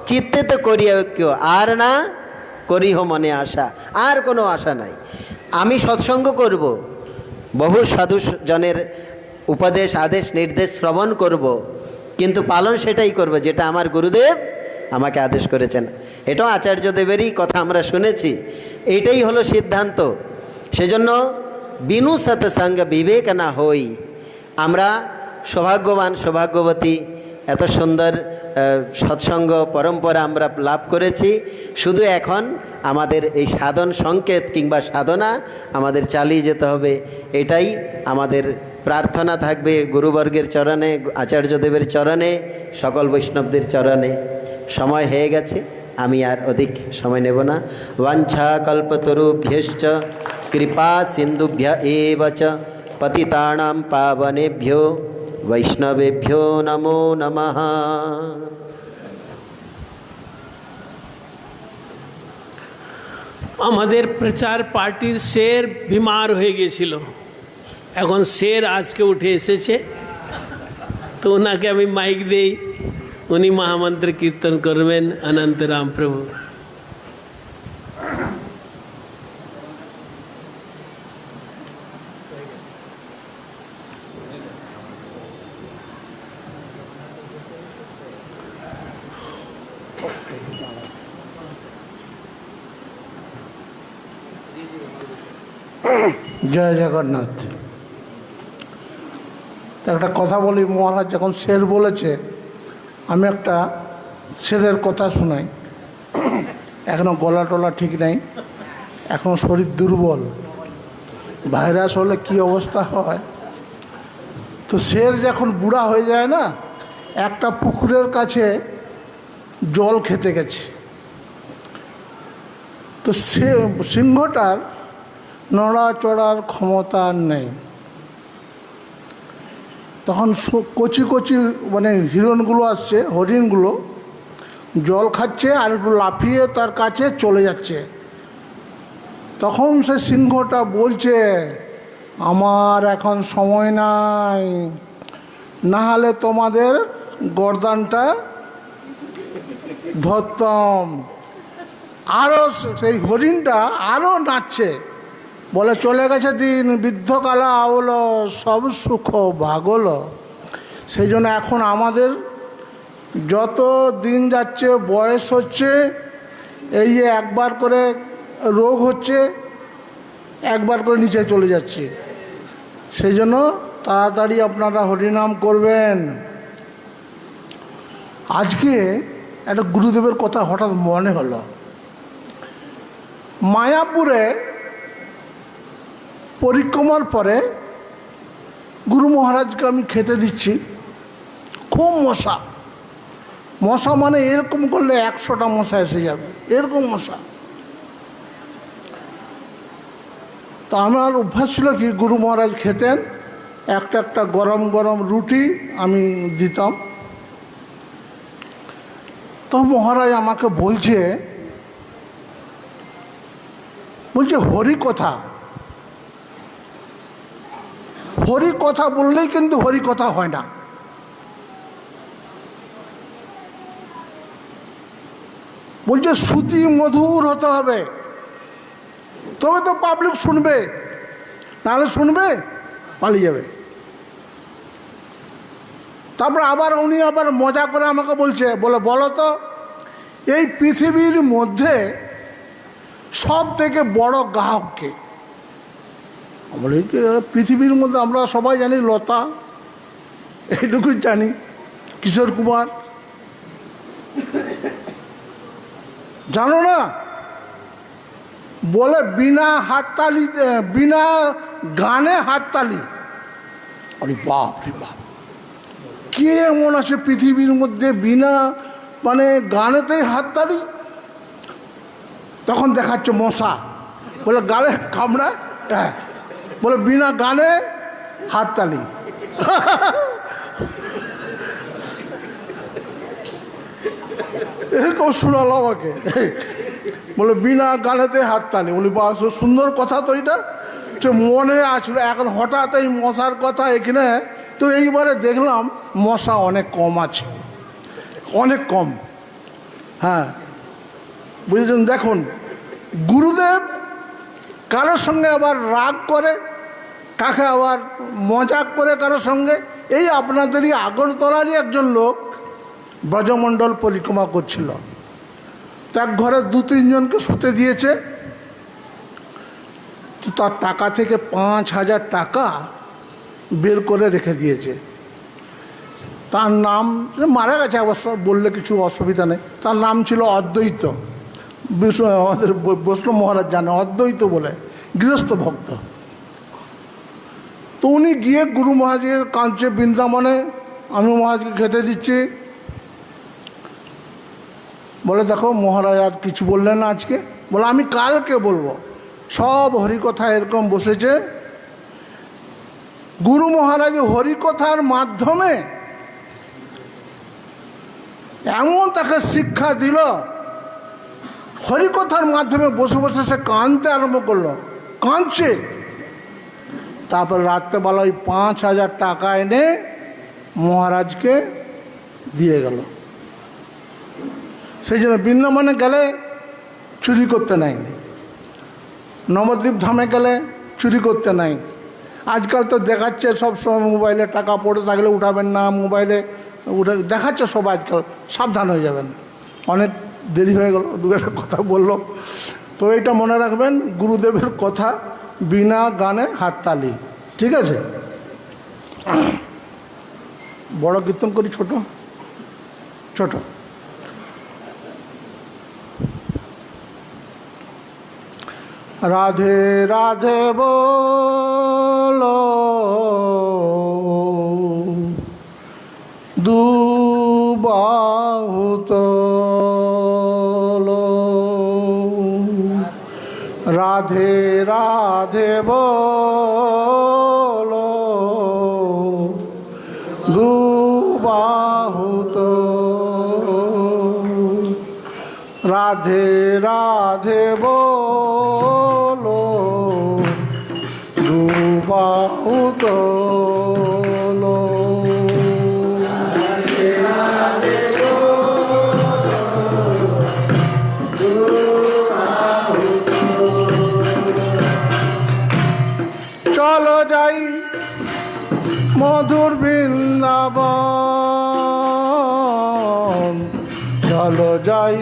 চিত্তেতে করিয়া ঐক্য, আর না করিহ মনে আশা। আর কোনো আশা নাই। আমি সৎসঙ্গ করব, বহু সাধুজনের উপদেশ, আদেশ, নির্দেশ শ্রবণ করব, কিন্তু পালন সেটাই করব যেটা আমার গুরুদেব আমাকে আদেশ করেছেন। এটাও আচার্যদেবেরই কথা আমরা শুনেছি, এটাই হলো সিদ্ধান্ত। সেজন্য বিনু সৎসঙ্গ বিবেক না হই। আমরা সৌভাগ্যবান, সৌভাগ্যবতী, এত সুন্দর সৎসঙ্গ পরম্পরা আমরা লাভ করেছি। শুধু এখন আমাদের এই সাধন সংকেত কিংবা সাধনা আমাদের চালিয়ে যেতে হবে, এটাই আমাদের প্রার্থনা থাকবে গুরুবর্গের চরণে, আচার্যদেবের চরণে, সকল বৈষ্ণবদের চরণে। সময় হয়ে গেছে, আমি আর অধিক সময় নেব না। বাঞ্ছা কল্পতরুভ্যশ্চ কৃপা সিন্ধুভ্য এব চ পতিতানাং পাবনেভ্যো বৈষ্ণবেভ্যো নমো নমঃ। আমাদের প্রচার পার্টির শের বিমার হয়ে গিয়েছিল, এখন শের আজকে উঠে এসেছে। তো ওনাকে আমি মাইক দেই, উনি মহামন্ত্র কীর্তন করবেন অনন্ত রাম প্রভু। জয় জগন্নাথ। একটা কথা বলি, মহারাজ যখন শের বলেছে, আমি একটা শেরের কথা শোনাই। এখনও গলা টলা ঠিক নাই, এখন শরীর দুর্বল, ভাইরাস হলে কি অবস্থা হয়। তো শের যখন বুড়া হয়ে যায় না, একটা পুকুরের কাছে জল খেতে গেছে। তো সে সিংহটার নড়াচড়ার ক্ষমতা আর নেই। তখন কচি কচি মানে হিরণগুলো আসছে, হরিণগুলো জল খাচ্ছে আর একটু লাফিয়ে তার কাছে চলে যাচ্ছে। তখন সে সিংহটা বলছে, আমার এখন সময় নাই, না হলে তোমাদের গর্দানটা ধরতাম। আরও সেই হরিণটা আরও নাচছে, বলে চলে গেছে দিন বৃদ্ধকালা আউল, সব সুখ ভাগল। সেই জন্য এখন আমাদের যত দিন যাচ্ছে, বয়স হচ্ছে, এই যে একবার করে রোগ হচ্ছে, একবার করে নিচে চলে যাচ্ছে। সেই জন্য তাড়াতাড়ি আপনারা হরিনাম করবেন। আজকে একটা গুরুদেবের কথা হঠাৎ মনে হলো। মায়াপুরে পরিক্রমার পরে গুরু মহারাজকে আমি খেতে দিচ্ছি, খুব মশা। মশা মানে এরকম করলে 100টা মশা এসে যাবে, এরকম মশা। তো আমার অভ্যাস ছিল কি, গুরু মহারাজ খেতেন, একটা একটা গরম গরম রুটি আমি দিতাম। তো মহারাজ আমাকে বলছে হরি কথা, হরি কথা বললেই কিন্তু হরি কথা হয় না। বলছে শ্রুতি মধুর হতে হবে, তবে তো পাবলিক শুনবে, নাহলে শুনবে পালিয়ে যাবে। তারপর আবার উনি আবার মজা করে আমাকে বলছে, বলো তো এই পৃথিবীর মধ্যে সব থেকে বড় গ্রাহককে? বলে পৃথিবীর মধ্যে আমরা সবাই জানি লতা, এইটুকুই জানি, কিশোর কুমার, জানো না? বলে বিনা হাততালি, বিনা গানে হাততালি। আরে বাপ রে বাপ, কে এমন আছে পৃথিবীর মধ্যে বিনা মানে গানেতেই হাততালি? তখন দেখাচ্ছে মশা, বলে গালে কামড়া, হ্যাঁ, বলে বিনা গানে হাততালি। এরকম শোনালো আমাকে, বলে বিনা গানেতে হাততালি। বলি বা সুন্দর কথা তো এটা, তো মনে আসলো। এখন হঠাৎ এই মশার কথা এখানে, তো এইবারে দেখলাম মশা অনেক কম আছে, অনেক কম। হ্যাঁ, বুঝেছেন? দেখুন, গুরুদেব কারোর সঙ্গে আবার রাগ করে, কাকে আবার মজাক করে কারোর সঙ্গে। এই আপনাদেরই আগরতলারই একজন লোক ব্রজমণ্ডল পরিক্রমা করছিল, তো এক ঘরে 2-3 জনকে শুতে দিয়েছে। তো তার টাকা থেকে 5,000 টাকা বের করে রেখে দিয়েছে। তার নাম, মারা গেছে অবশ্য, বললে কিছু অসুবিধা নেই। তার নাম ছিল অদ্বৈত। আমাদের বৈষ্ণব মহারাজ জানে অদ্বৈত বলে, গৃহস্থ ভক্ত। তো উনি গিয়ে গুরু মহারাজের কাঁদছে বৃন্দাবনে, আমি মহারাজকে খেতে দিচ্ছি। বলে দেখো মহারাজ আর কিছু বললেন না আজকে। বলে আমি কালকে বলবো। সব হরিকথা এরকম বসেছে। গুরু মহারাজ হরিকথার মাধ্যমে এমন তাকে শিক্ষা দিল, হরিকথার মাধ্যমে বসে বসে সে কাঁদতে আরম্ভ করলো, কাঁদছে। তারপর রাত্রেবেলা ওই 5,000 টাকা এনে মহারাজকে দিয়ে গেল। সেই জন্য বৃন্দাবনে গেলে চুরি করতে নাই, নবদ্বীপ ধামে গেলে চুরি করতে নাই। আজকাল তো দেখাচ্ছে সব সময় মোবাইলে টাকা পড়ে থাকলে উঠাবেন না, মোবাইলে উঠে দেখাচ্ছে সব। আজকাল সাবধান হয়ে যাবেন। অনেক দেরি হয়ে গেল, 2-একটা কথা বললো। তো এইটা মনে রাখবেন, গুরুদেবের কথা বিনা গানে হাততালি। ঠিক আছে, বড় কীর্তন করি ছোট ছোট। রাধে রাধে বলো দুবাহু তোলো, রাধে রাধে বলো দুবাহু তোলো, রাধে রাধে বলো দুবাহু তোলো। চলো যাই মধুর বৃন্দাবন, চলো যাই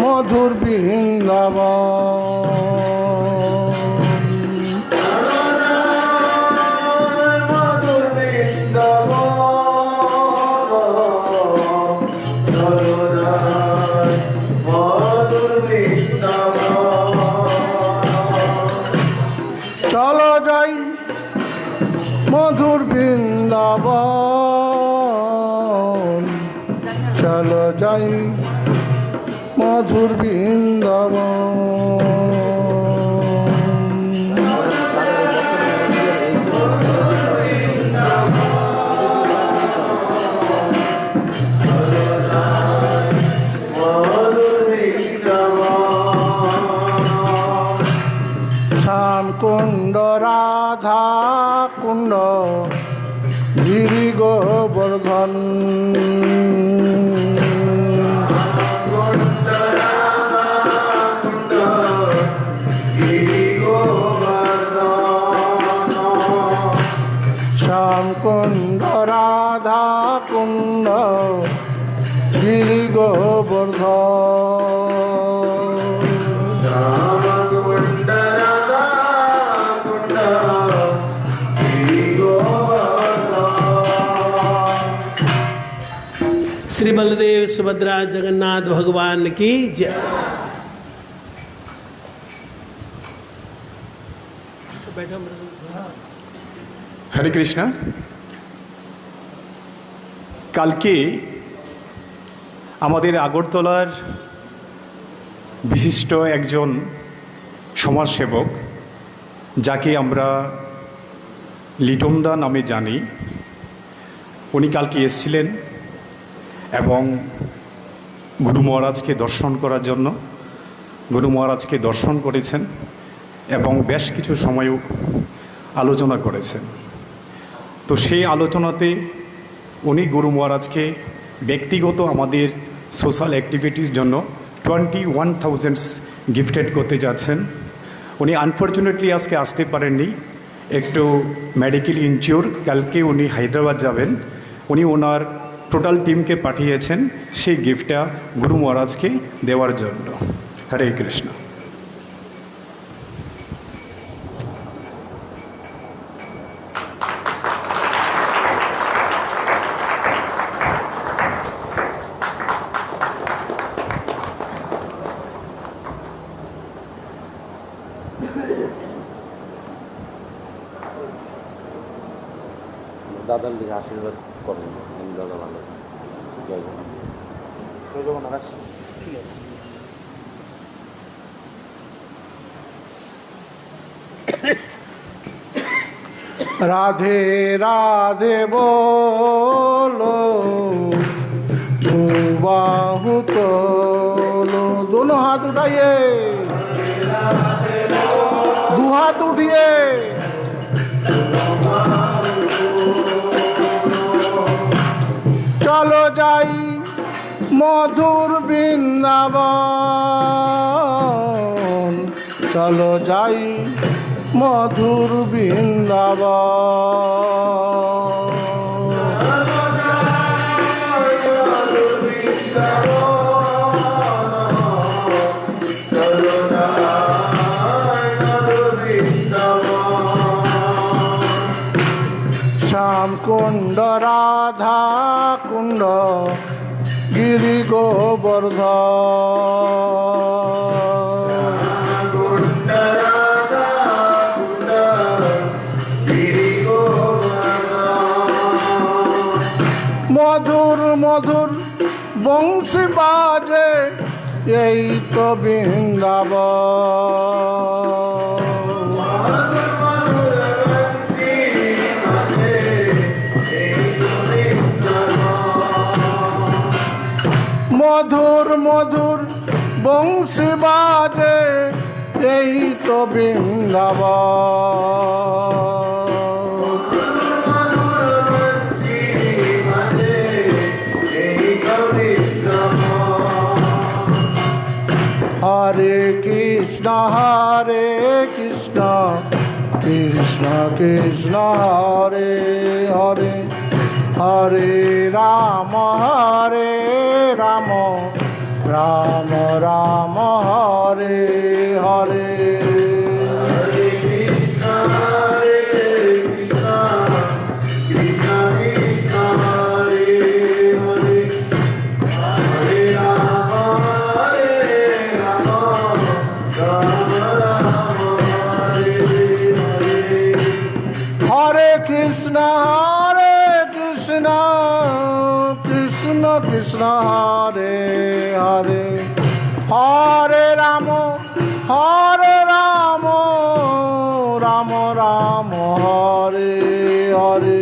মধুর বৃন্দাবন, চলো যাই মধুর বৃন্দাবন, চলো যাই মধুর বৃন্দাবন। শ্যাম কুণ্ড রাধা কুণ্ড গিরি গোবর্ধন, শ্যাম কুণ্ড রাধা কুণ্ড গিরি গোবর্ধন, श्री बलदेव सुभद्रा जगन्नाथ भगवान की जय। হরে কৃষ্ণ। কালকে আমাদের আগরতলার বিশিষ্ট একজন সমাজসেবক, যাকে আমরা লিটনদা নামে জানি, উনি কালকে এসেছিলেন এবং গুরু মহারাজকে দর্শন করার জন্য। গুরু মহারাজকে দর্শন করেছেন এবং বেশ কিছু সময়ও আলোচনা করেছেন। তো সেই আলোচনাতে উনি গুরু মহারাজকে ব্যক্তিগত আমাদের সোশ্যাল অ্যাক্টিভিটিস জন্য 21,000 গিফটেড করতে যাচ্ছেন। উনি আনফর্চুনেটলি আজকে আসতে পারেননি, একটু মেডিকেলি ইনজিওর। কালকে উনি হায়দ্রাবাদ যাবেন। উনি ওনার টোটাল টিমকে পাঠিয়েছেন সেই গিফটটা গুরু মহারাজকে দেওয়ার জন্য। হরে কৃষ্ণ। দাদার দিকে আশীর্বাদ করুন, দাদা ভালো। জয় জগন্নাথ। राधे राधे बोलो बाहु तोलो, दोनों हाथ उठाइए, दो हाथ उठिए। चलो जाई मधुर বৃন্দাবন, চলো যাই মধুর বৃন্দাবন। কুণ্ড রাধা কুণ্ড গিরি গোবর্ধন মধুর মধুর বংশী বাজে এই তো বৃন্দাবন মধুর মধুর বংশী বাজে এই তো বৃন্দাবন হরে কৃষ্ণ কৃষ্ণ কৃষ্ণ হরে হরে হরে রাম রাম রাম রাম হরে হরে হরে কৃষ্ণ কৃষ্ণ কৃষ্ণ হরে হরে হরে রাম রাম রাম হরে হরে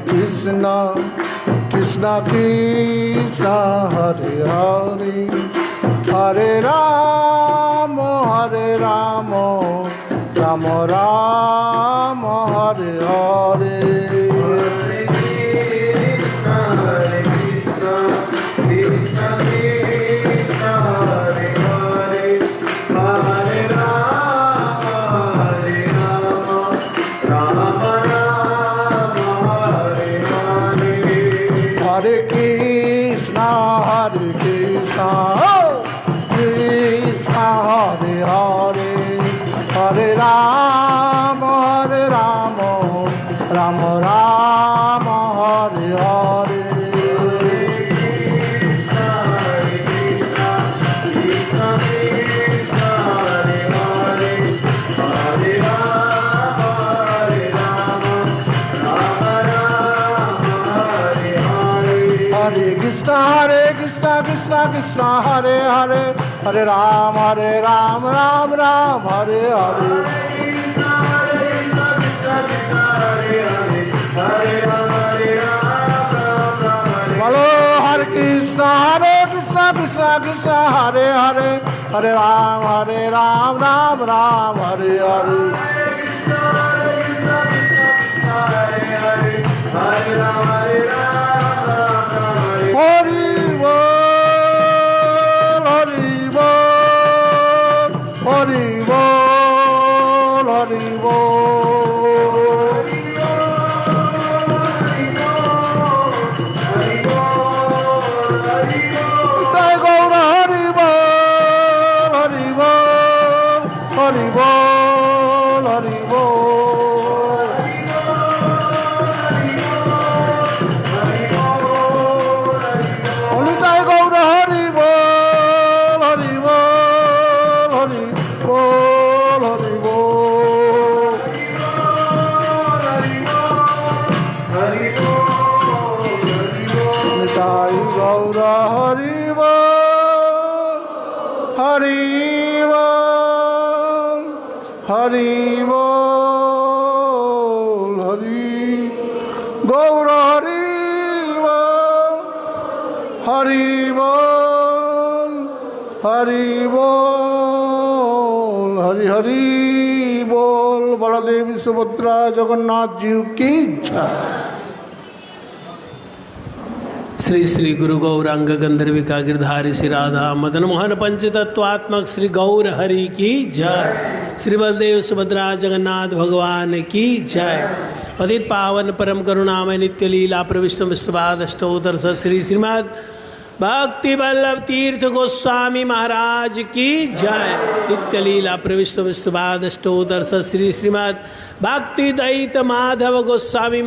কৃষ্ণ কৃষ্ণ কৃষ্ণ হরে হরে হরে রাম রাম রাম হরে হরে হরে কৃষ্ণ কৃষ্ণ হরে হরে হরে রাম রাম রাম হরে হরে হরে কৃষ্ণ কৃষ্ণ কৃষ্ণ হরে হরে হরে রাম রাম রাম হরে হরে বলো হরে কৃষ্ণ কৃষ্ণ কৃষ্ণ হরে হরে হরে রাম রাম রাম হরে হরে হরি বল হরি বল হরি বল হরি বল জয় গৌর হরি বল হরি বল হরি বল হরি বল হরিতায় গৌর হরি বল হরি বল হরি বল হরি বল হরিতায় গৌর হরি বল হরি বল হরি বল হরি গৌর হরি বল হরি বল হরি বল হরি হরি বল বলদেব সুভদ্রা জগন্নাথ জি কি জয়। श्री श्री गुरु गौरांग गंधर्विका गिरधारी श्री राधा मदन मोहन पंचतत्वात्मक श्री गौर हरि की जय। श्री बलदेव सुभद्रा जगन्नाथ भगवान की जय। पतित पावन परम करुणामय नित्य लीला प्रविष्ट विष्णुपाद अष्टोत्तर श्री श्रीमद् भक्ति वल्लभ तीर्थ गोस्वामी महाराज की जय। नित्य लीला प्रविष्ट विष्णुपाद अष्टोत्तर श्री श्रीमद् भक्ति दैत माधव गोस्वामी